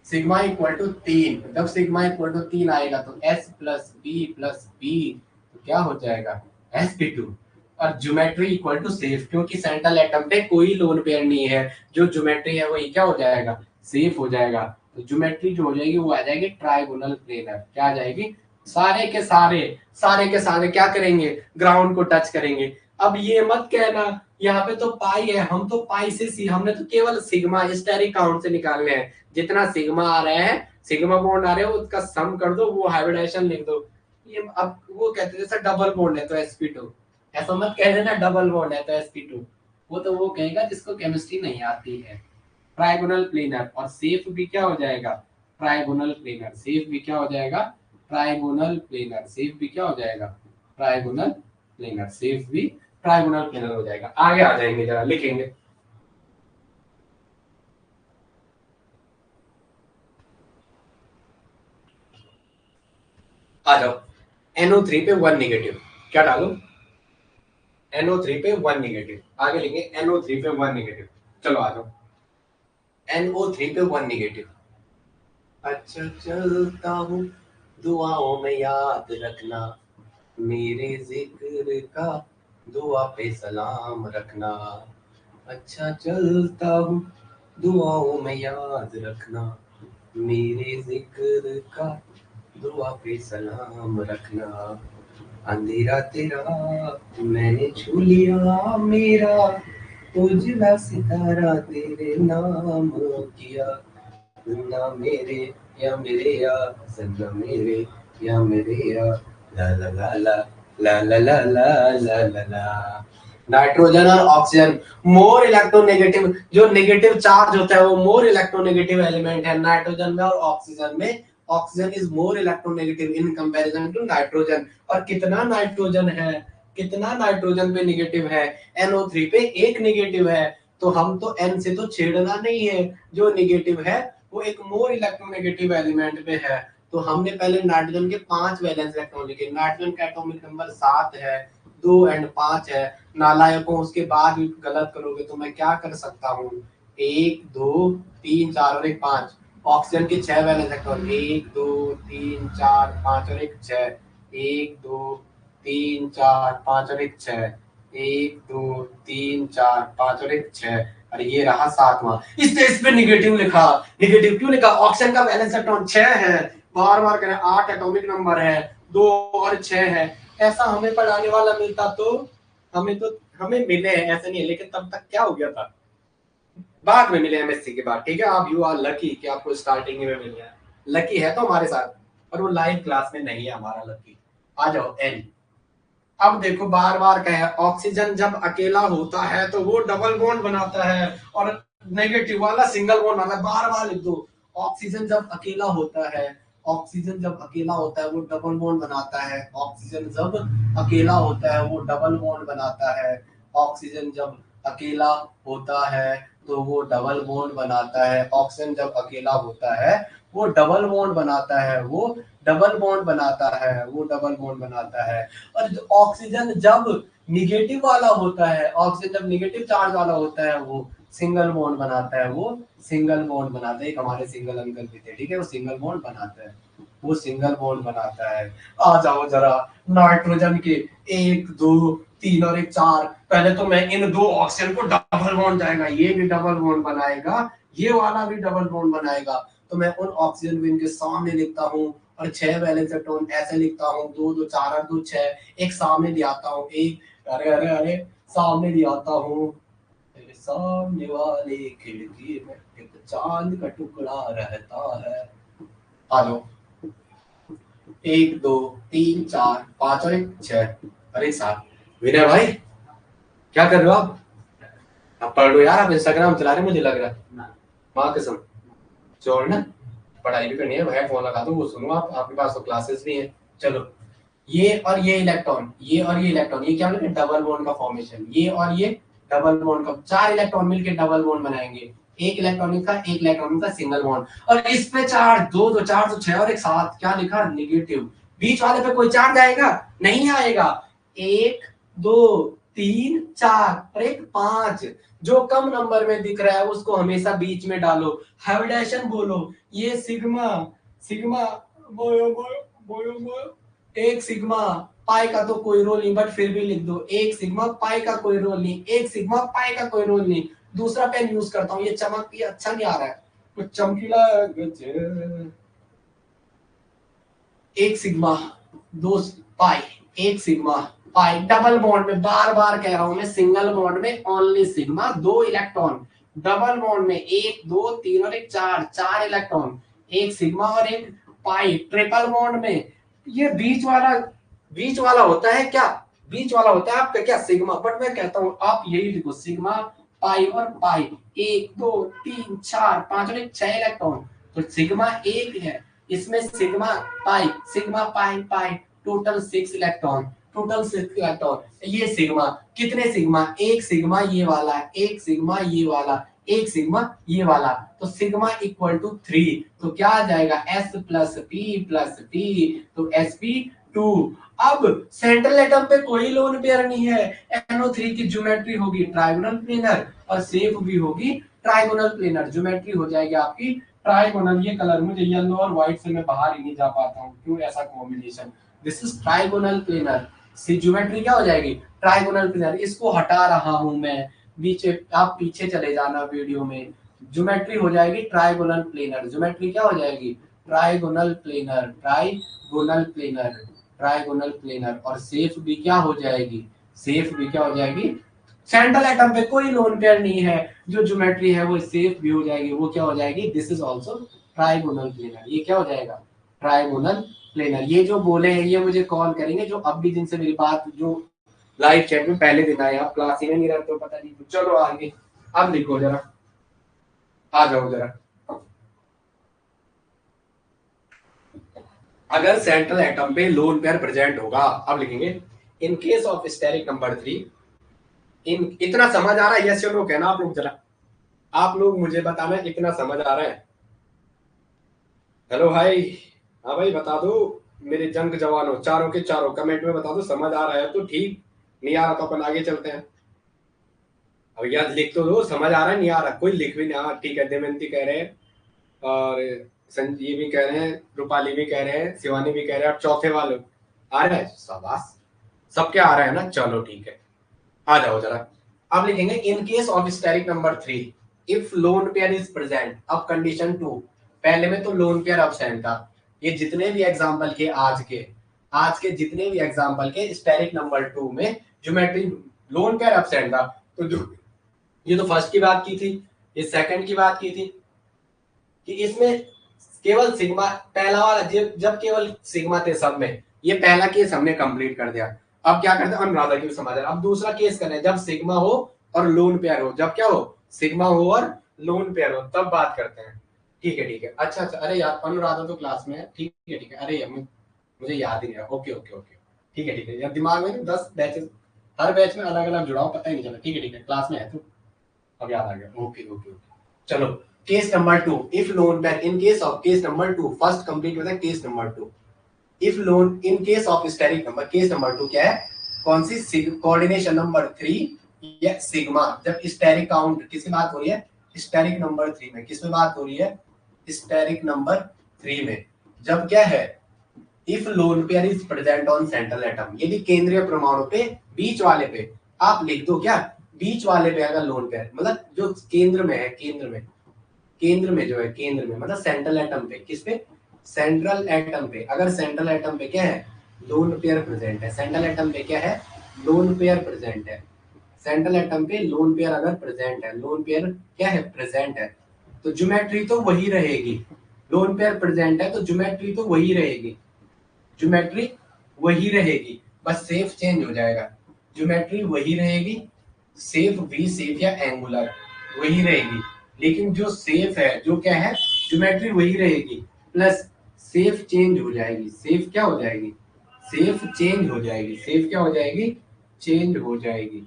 sigma equal to 3। जब सिग्मा इक्वल टू 3 आएगा तो S प्लस बी तो क्या हो जाएगा, sp2। और ज्योमेट्री इक्वल टू सेफ, क्योंकि सेंट्रल एटम पे कोई लोन पेयर नहीं है, जो ज्योमेट्री है वही क्या हो जाएगा, सेफ हो जाएगा। तो ज्योमेट्री जो हो जाएगी वो आ जाएगी ट्राइगोनल प्लेनर। क्या आ जाएगी, सारे के सारे क्या करेंगे, ग्राउंड को टच करेंगे। अब ये मत कहना यहाँ पे तो पाई है, हम तो पाई से सी, हमने तो केवल सिग्मा स्टेरिक काउंट से निकालने हैं, जितना सिग्मा आ रहे हैं, सिग्मा बॉन्ड आ रहे हो उसका सम कर दो, वो हाइब्रिडाइजेशन लिख दो। ये अब वो कहते हैं जैसे डबल बॉन्ड है तो sp2, ऐसा मत कह देना डबल बॉन्ड है तो sp2, वो तो वो कहेगा जिसको केमिस्ट्री नहीं आती है। ट्राइगोनल प्लेनर, और सेफ भी क्या हो जाएगा, ट्राइगोनल प्लेनर, सेफ भी क्या हो जाएगा, ट्राइगोनल प्लेनर, सेफ भी क्या हो जाएगा, ट्राइगोनल प्लेनर, सेफ भी ट्राइगोनल प्लेनर हो जाएगा। आगे आ जाएंगे, जरा लिखेंगे। आ जाओ, NO3 पे 1 नेगेटिव, क्या डालो, NO3 पे 1 नेगेटिव, आगे लिखेंगे NO3 पे 1 नेगेटिव। चलो आ जाओ, NO3 पे 1 नेगेटिव। अच्छा चलता हूँ, दुआओं में याद रखना, मेरे जिक्र का दुआ पे सलाम रखना। अच्छा चलता हूँ, दुआओं में याद रखना, मेरे जिक्र का दुआ पे सलाम रखना। अंधेरा तेरा मैंने छू लिया मेरा, उजला सितारा तेरे नाम किया, ना मेरे या मेरे या सन्ना मेरे या मेरे या, ला ला ला ला ला ला ला ला ला ला ला। नाइट्रोजन और ऑक्सीजन मोर इलेक्ट्रोनेगेटिव, जो नेगेटिव चार्ज होता है वो मोर इलेक्ट्रोनेगेटिव एलिमेंट है नाइट्रोजन में और ऑक्सीजन में। Oxygen is more electronegative in comparison to nitrogen. और कितना नाइट्रोजन है, कितना नाइट्रोजन पे नेगेटिव है, NO3 पे 1 नेगेटिव है। तो हम तो N से तो छेड़ना नहीं है, जो नेगेटिव है वो एक मोर इलेक्ट्रोनेगेटिव एलिमेंट पे है। तो हमने पहले नाइट्रोजन के 5 वैलेंस इलेक्ट्रॉन लिखे, नाइट्रोजन का एटॉमिक नंबर 7 है, 2 और 5 है। नालायकों, उसके बाद भी गलत करोगे तो मैं क्या कर सकता हूँ, 1 2 3 4 और 1 5। ऑक्सीजन के 6 वैलेंस इलेक्ट्रॉन, 1 2 3 4 5 और 1 6, 1 2 3 4 5 और 1 6, 1 2 3 4 5 और 1 6। अरे ये रहा 7वां, इस पे निगेटिव लिखा। निगेटिव क्यों लिखा, ऑक्सीजन का वैलेंस इलेक्ट्रॉन 6 है, बार बार करें 8 एटॉमिक नंबर है, 2 और 6 है। ऐसा हमें पढ़ाने वाला मिलता तो हमें मिले हैं, ऐसे नहीं है, लेकिन तब तक क्या हो गया था, बाद में मिले MSc के बाद। ठीक है, आप यू आर लकी कि आपको स्टार्टिंग में मिल गया, लकी है तो हमारे साथ, पर वो लाइव क्लास में नहीं है हमारा लकी। आ जाओ N। अब देखो बार बार कहे, ऑक्सीजन जब अकेला होता है तो वो डबल बॉन्ड बनाता है और नेगेटिव वाला सिंगल बॉन्ड बनाता है, बार बार लिख दो। ऑक्सीजन जब अकेला होता है, ऑक्सीजन जब अकेला होता है वो डबल बॉन्ड बनाता है, ऑक्सीजन जब अकेला होता है वो डबल बॉन्ड बनाता है, ऑक्सीजन जब अकेला होता है तो वो डबल बॉन्ड बनाता है। ऑक्सीजन जब अकेला होता है वो डबल बॉन्ड बनाता है, वो डबल बॉन्ड बनाता है, वो डबल बॉन्ड बनाता है। और ऑक्सीजन जब निगेटिव वाला होता है, ऑक्सीजन जब निगेटिव चार्ज वाला होता है वो सिंगल बॉन्ड बनाता है, वो सिंगल बॉन्ड बनाता है। एक हमारे सिंगल अंकल भी थे, ठीक है, वो सिंगल बॉन्ड बनाता है, वो सिंगल बॉन्ड बनाता है। आ जाओ जरा नाइट्रोजन के 1 2 3 और 1 4। पहले तो मैं इन दो ऑक्सीजन को डबल बॉन्ड जाएगा, ये भी डबल बॉन्ड बनाएगा, ये वाला भी डबल बॉन्ड बनाएगा। तो मैं उन ऑक्सीजन को इनके सामने लिखता हूँ और 6 वैलेंस इलेक्ट्रॉन ऐसे लिखता हूँ, 2 2 4 और 2 6। एक सामने ले आता हूँ, एक अरे अरे अरे सामने ले आता हूँ। तेरे सामने वाले खिड़की में एक चांद का टुकड़ा रहता है। आ जाओ 1 2 3 4 5 और 1 6। अरे साहब विनय भाई क्या कर रहे हो आप पढ़ लो यार, आप इंस्टाग्राम चला रहे मुझे लग रहा है। माँ कसम छोड़ ना, पढ़ाई भी करनी है भाई, फोन लगा दो वो सुनो, आप आपके पास तो क्लासेस भी हैं। चलो ये और ये इलेक्ट्रॉन, ये और ये इलेक्ट्रॉन, ये क्या बोले डबल बॉन्ड का फॉर्मेशन, ये और ये डबल बॉन्ड का, 4 इलेक्ट्रॉन मिलकर डबल बॉन्ड बनाएंगे। एक इलेक्ट्रॉन का, एक इलेक्ट्रॉन का सिंगल बॉन्ड। और इस पे चार्ज 2 2 4 तो 6 और एक 7 क्या लिखा नेगेटिव। बीच वाले पे कोई चार्ज आएगा नहीं आएगा। 1 2 3 4 और एक 5। जो कम नंबर में दिख रहा है उसको हमेशा बीच में डालो, हाइब्रिडेशन बोलो। ये सिग्मा सिग्मा बोयो बोयो बोयो बोयो, एक सिग्मा पाई का तो कोई रोल नहीं, बट फिर भी लिख दो एक सिग्मा पाई का कोई रोल नहीं, एक सिग्मा पाई का कोई रोल नहीं। दूसरा पेन यूज करता हूँ, ये चमक ये अच्छा नहीं आ रहा है, कुछ चमकीला। एक सिग्मा 2 पाई, एक सिग्मा पाई डबल बॉन्ड में, बार बार कह रहा हूं मैं, सिंगल बॉन्ड में only sigma 2 electron, double bond में 1 2 3 और एक 4 4 इलेक्ट्रॉन, एक सिग्मा और एक पाई। ट्रिपल बॉन्ड में ये बीच वाला होता है क्या, बीच वाला होता है आपका क्या सिग्मा, बट मैं कहता हूं आप यही लिखो सिग्मा पाई और पाई। 1 2 3 4 5 और एक 6 इलेक्ट्रॉन, तो सिग्मा एक है, इसमें सिग्मा पाई पाई टोटल 6 इलेक्ट्रॉन, टोटल 6 इलेक्ट्रॉन। ये सिग्मा कितने सिग्मा, एक सिग्मा ये वाला, एक सिग्मा ये वाला, एक सिग्मा ये वाला, तो सिग्मा इक्वल टू 3। तो क्या आ जाएगा S प्लस पी, तो sp2। अब सेंट्रल एटम पे कोई लोन पेयर नहीं है, NO3 की ज्योमेट्री होगी ट्राइगोनल प्लेनर और सेफ भी होगी ट्राइगोनल प्लेनर, ज्योमेट्री हो जाएगी आपकी ट्राइगोनल। ये कलर मुझे येलो और व्हाइट से मैं बाहर ही नहीं जा पाता हूँ, क्यों ऐसा combination. This is trigonal planar, see geometry क्या हो जाएगी ट्राइगोनल प्लेनर। इसको हटा रहा हूं मैं, बीच आप पीछे चले जाना वीडियो में, ज्योमेट्री हो जाएगी ट्राइगोनल प्लेनर। ज्योमेट्री क्या हो जाएगी trigonal planar, trigonal planar, trigonal planar. और सेफ भी क्या हो जाएगी, सेफ भी क्या हो जाएगी, सेंट्रल एटम पे कोई लोन पेयर नहीं है, जो ज्योमेट्री है वो सेफ भी हो जाएगी, वो क्या हो जाएगी this is also trigonal planar. ये क्या हो जाएगा ट्राइगोनल प्लेनर। ये जो बोले हैं ये मुझे कॉल करेंगे, जो अब भी जिनसे मेरी बात जो लाइव चैट में पहले दिन आए, आप क्लास में नहीं रहते तो पता नहीं। चलो आगे अब लिखो जरा, आ जाओ जरा। अगर सेंट्रल एटम पे लोन पेयर प्रेजेंट होगा, अब लिखेंगे in case of steric number 3। इतना समझ आ रहा है, यस नो कहना आप लोग जरा, आप लोग मुझे बताना इतना समझ आ रहा है। हेलो भाई, हाँ भाई बता दो मेरे जंग जवानों, चारों के चारों कमेंट में बता दो समझ आ रहा है तो ठीक, नहीं आ रहा तो अपन आगे चलते हैं। अब यार लिख तो दो समझ आ रहा है, नहीं आ रहा कोई लिख भी नहीं। हाँ ठीक है, दमयंती कह रहे हैं और संजीव भी कह रहे हैं, रूपाली भी कह रहे हैं, शिवानी भी कह रहे हैं, और चौथे वाले आ रहा है, शाबाश सबके आ रहे हैं ना, चलो ठीक है। आ जाओ जरा, अब लिखेंगे in case of steric number 3 if lone pair is present. अब कंडीशन 2, पहले में तो लोन पेयर एब्सेंट था। ये जितने भी एग्जांपल के आज के जितने भी एग्जांपल के स्टेरिक नंबर 2 में ज्योमेट्री लोन पेयर एब्सेंट था। तो जो ये तो फर्स्ट की बात की थी, ये सेकंड की बात की थी कि इसमें केवल सिग्मा, पहला वाला जब केवल सिग्मा थे सब में, ये पहला केस हमने कंप्लीट कर दिया। अब क्या करते हैं अनुराधा की समझ। अब दूसरा केस करें जब सिग्मा हो और लोन पेयर हो, जब क्या हो सिग्मा हो और लोन पेयर हो, तब बात करते हैं। ठीक है ठीक है, अच्छा अच्छा, अरे यार अनुराधा तो क्लास में है, ठीक है ठीक है, अरे यार मुझे याद ही नहीं रहा, ओके ओके ओके ठीक है यार, दिमाग में 10 बैचेस, हर बैच में अलग अलग जुड़ाव, पता ही नहीं चला। ठीक है क्लास में है तू, अब याद आ गया। ओके ओके ओके, चलो case number 2, if lone pair in case of case number 2, first complete होता है case number 2। If lone in case of steric number, case number 2 क्या है, कौन सी, कोऑर्डिनेशन नंबर 3 या सिग्मा, जब स्टेरिक काउंट किसकी बात हो रही है, स्टेरिक नंबर 3 में, किसमें बात हो रही है, स्टेरिक नंबर 3 में, जब क्या है, if lone pair is present on central atom, यदि केंद्रीय परमाणु पे बीच वाले पे, आप लिख दो क्या, बीच वाले पे अगर लोन पेयर, मतलब जो केंद्र में है, केंद्र में जो है, केंद्र में मतलब सेंट्रल एटम पे, किस पे, सेंट्रल एटम पे, अगर सेंट्रल एटम पे क्या है, लोन पेयर प्रेजेंट है, सेंट्रल एटम पे क्या है, लोन पेयर प्रेजेंट है, सेंट्रल एटम पे लोन पेयर अगर प्रेजेंट है, लोन पेयर क्या है, प्रेजेंट है, तो ज्योमेट्री तो वही रहेगी, लोन पेयर प्रेजेंट है तो ज्योमेट्री तो वही रहेगी, ज्योमेट्री वही रहेगी, बस सेफ चेंज हो जाएगा, ज्योमेट्री वही रहेगी, सेफ वी सेफ या एंगुलर वही रहेगी, लेकिन जो सेफ है, जो क्या है, ज्योमेट्री वही रहेगी, प्लस सेफ चेंज हो जाएगी, सेफ क्या हो जाएगी, सेफ चेंज हो जाएगी, सेफ क्या हो जाएगी, चेंज हो जाएगी,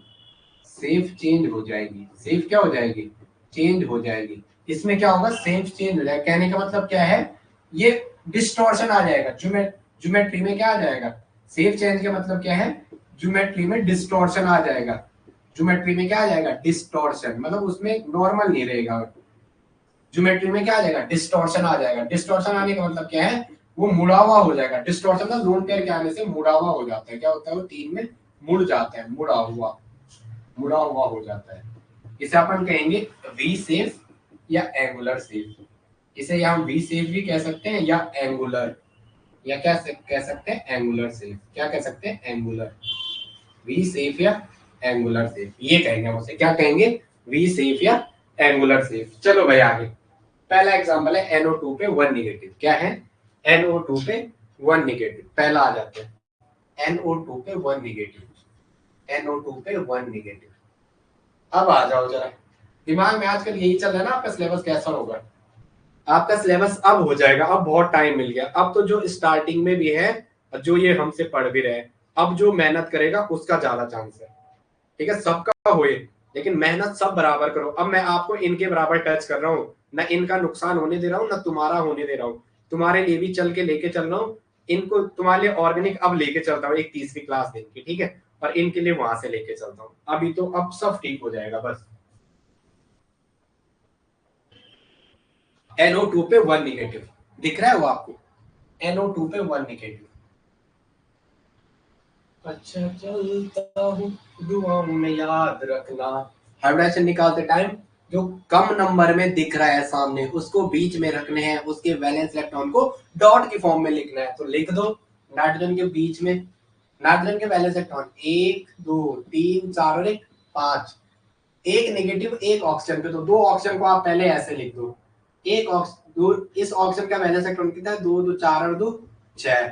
सेफ चेंज हो जाएगी, सेफ क्या हो जाएगी, चेंज हो जाएगी, इसमें क्या होगा, सेफ चेंज हो जाएगा, कहने का मतलब क्या है, ये डिस्टॉर्शन आ जाएगा, ज्योमेट्री में क्या आ जाएगा, सेफ चेंज का मतलब क्या है, ज्योमेट्री में डिस्टॉर्शन आ जाएगा, ज्योमेट्री में क्या आ जाएगा, डिस्टॉर्शन, मतलब उसमें नॉर्मल नहीं रहेगा, ज्योमेट्री में क्या आ जाएगा, डिस्टॉर्शन आ जाएगा, डिस्टॉर्शन आने का मतलब क्या है, वो मुड़ा हुआ हो जाएगा, डिस्टॉर्शन का लोन पेयर के आने से मुड़ा हुआ हो जाता है, क्या होता है, वो तीन में मुड़ जाता है, मुड़ा हुआ हो जाता है, इसे अपन कहेंगे वी सेफ या एंगुलर सेफ, इसे या हम वी सेफ भी कह सकते हैं या एंगुलर, या क्या कह सकते हैं, एंगुलर सेफ, क्या कह सकते हैं, एंगुलर, वी सेफ या एंगुलर सेफ, ये कहेंगे हम उसे, क्या कहेंगे, वी सेफ या एंगुलर सेफ। चलो भाई आगे, पहला एग्जांपल है NO2 पे 1 नेगेटिव, क्या है, NO2 पे 1 नेगेटिव, पहला आ जाते हैं NO2 पे 1 नेगेटिव, NO2 पे 1 नेगेटिव, अब आ जाओ जरा, दिमाग में आजकल यही चल रहा है ना, आपका सिलेबस कैसा होगा, आपका सिलेबस अब हो जाएगा, अब बहुत टाइम मिल गया, अब तो जो स्टार्टिंग में भी है, जो ये हमसे पढ़ भी रहे, अब जो मेहनत करेगा उसका ज्यादा चांस है, ठीक है, सबका होए, लेकिन मेहनत सब बराबर करो, अब मैं आपको इनके बराबर टच कर रहा हूँ, ना इनका नुकसान होने दे रहा हूँ, ना तुम्हारा होने दे रहा हूँ, तुम्हारे लिए भी चल के लेके चल रहा हूँ, इनको तुम्हारे लिए ऑर्गेनिक अब लेके चलता हूँ, एक तीसरी क्लास देख के, ठीक है, और इनके लिए वहां से लेके चलता हूँ, अभी तो अब सब ठीक हो जाएगा बस। NO2 पे 1 नेगेटिव दिख रहा है वो आपको, NO2 पे 1 नेगेटिव, अच्छा चलता हूँ दुआओं में याद रखना, हाइब्रिडेशन निकालते टाइम जो कम नंबर में दिख रहा है सामने उसको बीच में रखने हैं, उसके वैलेंस इलेक्ट्रॉन को डॉट की फॉर्म में लिखना है, तो लिख दो, नाइट्रोजन के बीच में, नाइट्रोजन के वैलेंस इलेक्ट्रॉन 1 2 3 4 और 1 5, एक नेगेटिव एक ऑक्सीजन पे, तो दो ऑक्सीजन को आप पहले ऐसे लिख दो, एक दो, इस ऑक्सीजन का वैलेंस इलेक्ट्रॉन कितना है, 2 2 4 और 2 6,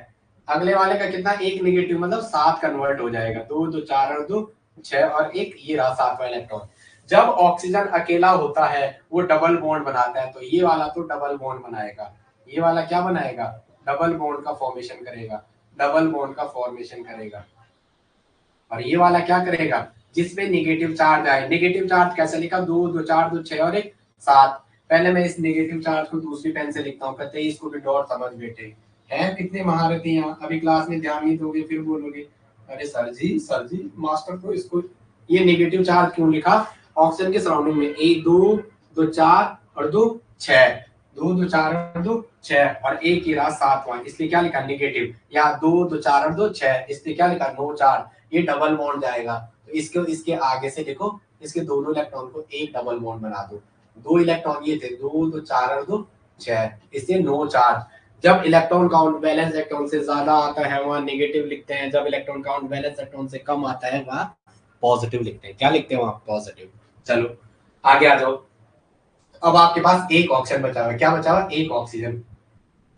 अगले वाले का कितना, एक नेगेटिव मतलब 7 कन्वर्ट हो जाएगा, 2 2 4 और 2 6 और एक, ये रहा 7वां इलेक्ट्रॉन। जब ऑक्सीजन अकेला होता है वो डबल बॉन्ड बनाता है, तो ये वाला तो डबल बॉन्ड बनाएगा, ये वाला क्या बनाएगा, डबल बॉन्ड का फॉर्मेशन करेगा, डबल बॉन्ड का फॉर्मेशन करेगा, और ये वाला क्या करेगा, जिसमें नेगेटिव चार्ज आए, नेगेटिव चार्ज कैसे लिखा, 2 2 4 2 6 और 1 7, पहले मैं इस नेगेटिव चार्ज को दूसरी पेन से लिखता हूँ, कहते हैं इसको भी डॉट समझ बैठे हैं, कितने महारथी यहाँ, अभी क्लास में ध्यान नहीं दोगे फिर बोलोगे अरे सर जी मास्टर को इसको, ये नेगेटिव चार्ज क्यों लिखा, ऑक्सीजन के सराउंडिंग में 1 2 2 4 और 2 6, 2 2 4 और 2 6 और एक ही रहा 7वां, इसलिए क्या लिखा नेगेटिव, या 2 2 4 और 2 6, इसलिए क्या लिखा नो चार्ज, ये डबल बॉन्ड जाएगा, तो इसके इसके आगे से देखो, इसके दोनों इलेक्ट्रॉन को एक डबल बॉन्ड बना दो, दो इलेक्ट्रॉन ये थे, 2 2 4 और 2 6, इसलिए नो चार्ज, जब इलेक्ट्रॉन काउंट वैलेंस इलेक्ट्रॉन से ज्यादा आता है वहां नेगेटिव लिखते हैं, जब इलेक्ट्रॉन काउंट वैलेंस इलेक्ट्रॉन से कम आता है वहां पॉजिटिव लिखते हैं, क्या लिखते हैं वहां, पॉजिटिव। चलो आगे आ जाओ, अब आपके पास एक ऑक्सीजन बचा हुआ है, क्या बचा हुआ, एक ऑक्सीजन,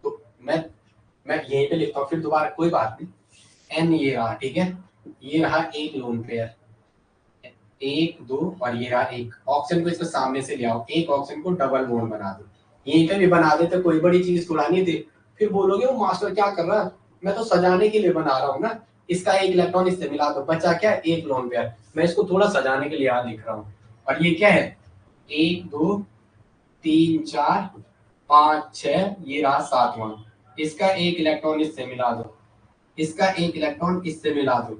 तो मैं यहीं पे लिखता हूँ फिर दोबारा, कोई बात नहीं, N ये रहा, ठीक है, ये रहा एक लोन पेयर, 1 2 और ये रहा एक ऑक्सीजन को, इसको सामने से ले आओ, एक ऑक्सीजन को डबल बॉन्ड बना दो, यहीं पे भी बना देते, कोई बड़ी चीज थोड़ा नहीं थी, फिर बोलोगे वो मास्टर क्या कर रहा है, मैं तो सजाने के लिए बना रहा हूँ ना, इसका एक इलेक्ट्रॉन इससे मिला दो, बचा क्या, एक लोन पेयर, मैं इसको थोड़ा सजाने के लिए यहाँ लिख रहा हूँ, और ये क्या है, 1 2 3 4 5 6, ये रहा 7वां। इसका एक इलेक्ट्रॉन इससे मिला दो, इसका एक इलेक्ट्रॉन इससे मिला दो,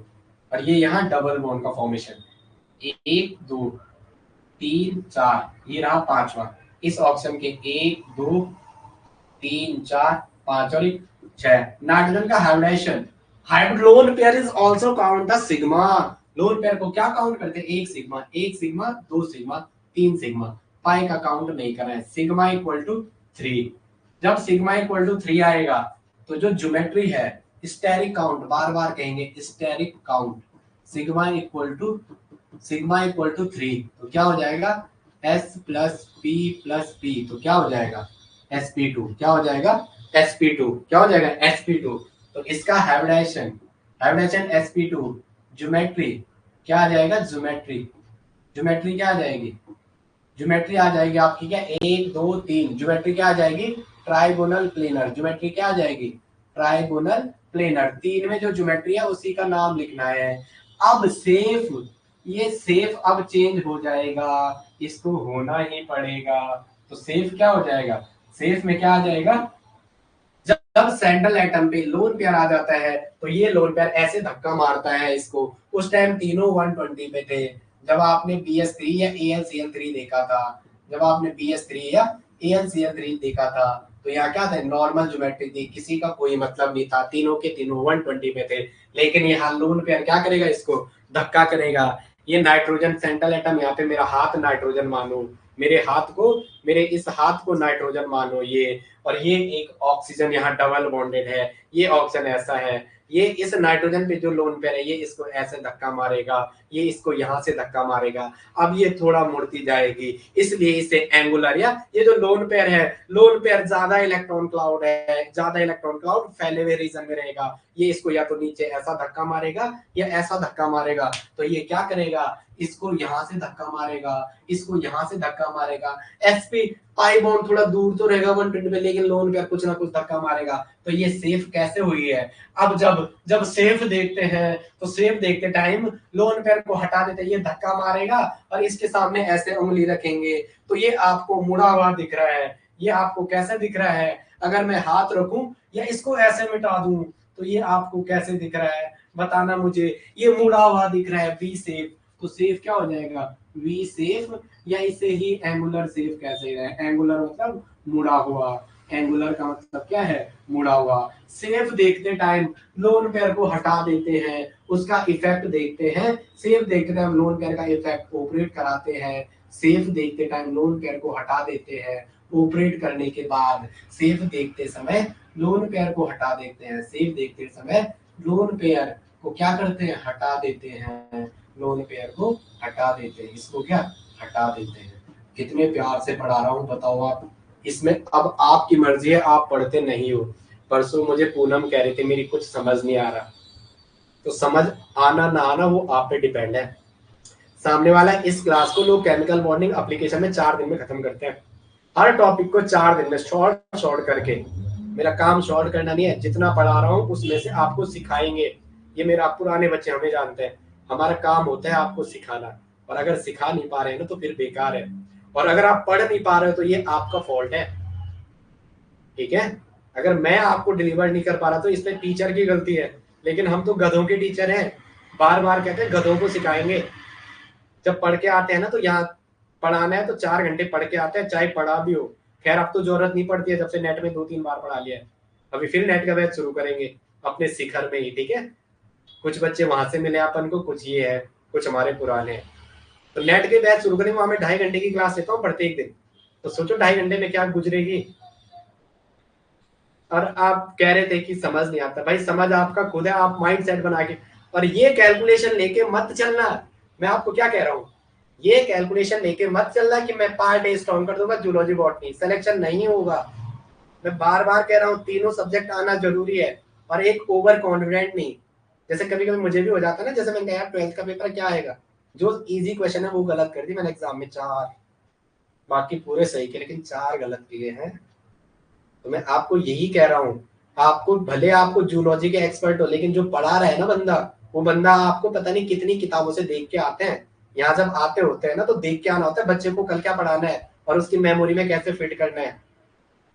और ये यहाँ डबल बॉन्ड का फॉर्मेशन। 1 2 3 4, ये रहा 5वां। इस ऑप्शन के 1 2 3 4 5 और 6। नाइट्रोजन का hybridization, lone pair is also count the sigma. Lone pair को क्या काउंट करते हैं? एक सिग्मा, एक सिग्मा, दो सिग्मा, तीन सिग्मा। पाई का काउंट नहीं कर रहे हैं। Sigma equal to 3। जब सिग्मा इक्वल टू 3 आएगा तो जो ज्योमेट्री है, स्टेरिक काउंट, बार बार कहेंगे steric count, sigma equal to 3, तो क्या हो जाएगा? S प्लस पी, तो क्या हो जाएगा? sp2। क्या हो जाएगा? sp2। क्या हो जाएगा? sp2। तो इसका हाइब्रिडाइजेशन sp2, ज्योमेट्री क्या आ जाएगा? ज्योमेट्री क्या आ जाएगी? ज्योमेट्री आ जाएगी आपकी क्या? 1 2 3, ज्योमेट्री क्या आ जाएगी? Trigonal planar. ज्योमेट्री क्या आ जाएगी? Trigonal planar. 3 में जो ज्योमेट्री है उसी का नाम लिखना है। अब सेफ, ये सेफ अब चेंज हो जाएगा, इसको होना ही पड़ेगा। तो सेफ क्या हो जाएगा? सेफ में क्या आ जाएगा? जब सेंट्रल एटम पे लोन पेयर आ जाता है तो ये लोन पेयर ऐसे धक्का मारता है इसको। उस टाइम तीनों 120 पे थे जब आपने BS3 या AlCl3 देखा था। जब आपने BS3 या AlCl3 देखा था तो यहाँ क्या था? नॉर्मल ज्योमेट्री थी, किसी का कोई मतलब नहीं था, तीनों के तीनों 120 पे थे। लेकिन यहाँ लोन पेयर क्या करेगा? इसको धक्का करेगा। ये नाइट्रोजन सेंट्रल एटम, यहाँ पे मेरा हाथ नाइट्रोजन मानो, मेरे इस हाथ को नाइट्रोजन मानो ये, और ये एक ऑक्सीजन यहाँ डबल बॉन्डेड है, ये ऑक्सीजन ऐसा है। ये इस नाइट्रोजन पे जो लोन पेयर है ये इसको ऐसे धक्का मारेगा, ये इसको यहाँ से धक्का मारेगा। अब ये थोड़ा मुड़ती जाएगी, इसलिए इसे एंगुलर, या ये जो लोन पेयर है, लोन पेयर ज्यादा इलेक्ट्रॉन क्लाउड है, ज्यादा इलेक्ट्रॉन क्लाउड फैले हुए रीजन में रहेगा। ये इसको या तो नीचे ऐसा धक्का मारेगा या ऐसा धक्का मारेगा। तो ये क्या करेगा? इसको यहाँ से धक्का मारेगा, इसको यहाँ से धक्का मारेगा। sp पाई बॉन्ड थोड़ा दूर तो रहेगा 120 पे, लेकिन लोन पेयर कुछ ना कुछ धक्का मारेगा। तो ये सेफ कैसे हुई है? अब जब सेफ देखते हैं तो सेफ देखते टाइम लोन पेयर को हटा देते, ये धक्का मारेगा और इसके सामने ऐसे उंगली रखेंगे तो ये आपको मुड़ा हुआ दिख रहा है। ये आपको कैसे दिख रहा है? अगर मैं हाथ रखूं या इसको ऐसे मिटा दूं तो ये आपको कैसे दिख रहा है? बताना मुझे। ये मुड़ा हुआ दिख रहा है, वी सेफ। तो सेफ क्या हो जाएगा? वी सेफ, या इसे ही एंगुलर सेफ कैसे है? एंगुलर मतलब मुड़ा हुआ, एंगुलर का मतलब क्या है? मुड़ा हुआ। सेफ देखते टाइम लोन पेयर को हटा देते हैं, उसका इफेक्ट देखते हैं। सेफ देखते टाइम लोन पेयर का इफेक्ट ऑपरेट कराते हैं। सेफ देखते टाइम लोन पेयर को हटा देते हैं, ऑपरेट करने के बाद सेफ देखते समय लोन पेयर को हटा देते हैं। सेफ देखते समय लोन पेयर को क्या करते हैं? हटा देते हैं। लोन पेयर को हटा देते हैं, इसको क्या हटा देते हैं। कितने प्यार से पढ़ा रहा हूँ बताओ आप। इसमें अब आपकी मर्जी है, आप पढ़ते नहीं हो। परसों मुझे पूनम कह रही थी मेरी कुछ समझ नहीं आ रहा, तो समझ आना ना आना वो आप पे डिपेंड है। सामने वाला इस क्लास को लोग केमिकल बॉन्डिंग एप्लीकेशन में 4 दिन में खत्म करते हैं। हर टॉपिक को 4 दिन में शॉर्ट करके। मेरा काम शॉर्ट करना नहीं है, जितना पढ़ा रहा हूँ उसमें से आपको सिखाएंगे। ये मेरा पुराने बच्चे हमें जानते हैं, हमारा काम होता है आपको सिखाना। और अगर सिखा नहीं पा रहे हैं ना तो फिर बेकार है। और अगर आप पढ़ नहीं पा रहे हो तो ये आपका फॉल्ट है, ठीक है? अगर मैं आपको डिलीवर नहीं कर पा रहा तो इसमें टीचर की गलती है। लेकिन हम तो गधों के टीचर हैं, बार बार कहते हैं गधों को सिखाएंगे। जब पढ़ के आते हैं ना तो यहाँ पढ़ाना है तो 4 घंटे पढ़ के आते हैं, चाहे पढ़ा भी हो। खैर अब तो जरूरत नहीं पड़ती है, जब से नेट में 2-3 बार पढ़ा लिया है। अभी फिर नेट का बैच शुरू करेंगे अपने शिखर में ही, ठीक है? कुछ बच्चे वहां से मिले अपन को, कुछ ये है, कुछ हमारे पुराने हैं। तो नेट के बैच शुरू करेंगे, वहां में 2.5 घंटे की क्लास लेता हूँ प्रत्येक दिन। तो सोचो 2.5 घंटे में क्या गुजरेगी। और आप कह रहे थे कि समझ नहीं आता, भाई समझ आपका खुद है, आप माइंड सेट बना के। और ये कैलकुलेशन लेके मत चलना, मैं आपको क्या कह रहा हूँ, ये कैलकुलेशन लेके मत चलना कि मैं पार्ट ए स्ट्रॉन्ग कर दूंगा, जूलॉजी बॉटनी सिलेक्शन नहीं होगा। मैं बार बार कह रहा हूँ तीनों सब्जेक्ट आना जरूरी है, और एक ओवर कॉन्फिडेंट नहीं। जैसे कभी कभी मुझे भी हो जाता है ना, जैसे मैंने कहा 12th का पेपर क्या आएगा, जो इजी क्वेश्चन है वो गलत कर दी मैंने एग्जाम में 4, बाकी पूरे सही किए लेकिन 4 गलत किए हैं। तो मैं आपको यही कह रहा हूँ, आपको भले आपको जूलॉजी के एक्सपर्ट हो, लेकिन जो पढ़ा रहा है ना बंदा, वो बंदा आपको पता नहीं कितनी किताबों से देख के आते हैं। यहाँ जब आते होते हैं ना तो देख के आना होता है बच्चे को कल क्या पढ़ाना है और उसकी मेमोरी में कैसे फिट करना है।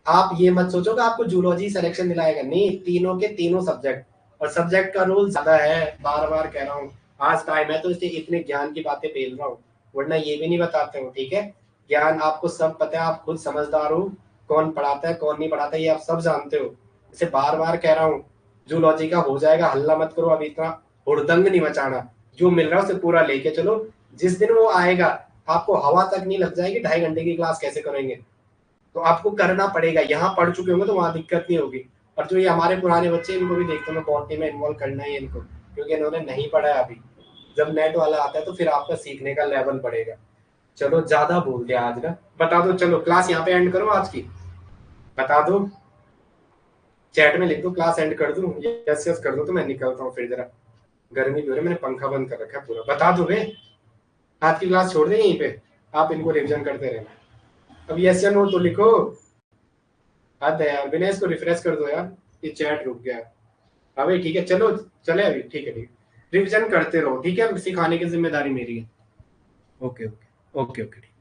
आप ये मत सोचो कि आपको जूलॉजी सिलेक्शन दिलाएगा, नहीं, तीनों के तीनों सब्जेक्ट, और सब्जेक्ट का रूल ज्यादा है, बार बार कह रहा हूँ। आज टाइम है तो इसलिए इतने ज्ञान की बातें पेल रहा हूँ, वरना ये भी नहीं बताते हूँ, ठीक है। ज्ञान आपको सब पता है, आप खुद समझदार हो, कौन पढ़ाता है कौन नहीं पढ़ाता ये आप सब जानते हो। इसे बार बार कह रहा हूँ, जूलॉजी का हो जाएगा, हल्ला मत करो, अभी इतना हुड़दंग नहीं मचाना, जो मिल रहा है उसे पूरा लेके चलो। जिस दिन वो आएगा आपको हवा तक नहीं लग जाएगी 2.5 घंटे की क्लास कैसे करेंगे, तो आपको करना पड़ेगा। यहाँ पढ़ चुके होंगे तो वहां दिक्कत नहीं होगी। और जो ये हमारे पुराने बच्चे, इनको भी देखते मैं बॉटनी में इन्वॉल्व करना है इनको, क्योंकि इन्होंने नहीं पढ़ा है अभी। जब नेट वाला आता है तो फिर आपका सीखने का लेवल बढ़ेगा। चलो ज्यादा बोल दिया आज ना, बता दो, चलो क्लास यहाँ पे एंड करो आज की, बता दो, चैट में लिख दो क्लास एंड कर दूं, यस यस कर दो तो मैं निकलता हूँ फिर, जरा गर्मी भी हो रही है, मैंने पंखा बंद कर रखा है पूरा, बता दो बे, आज की क्लास छोड़ दें यहीं पे, आप इनको रिविजन करते रहना। अब यस या नो तो लिखो। हद है यार, विनय इसको रिफ्रेश कर दो यार, ये चैट रुक गया। अभी ठीक है, चलो चले अभी, ठीक है ठीक है, रिविजन करते रहो, ठीक है, सिखाने की जिम्मेदारी मेरी है। Okay okay okay okay.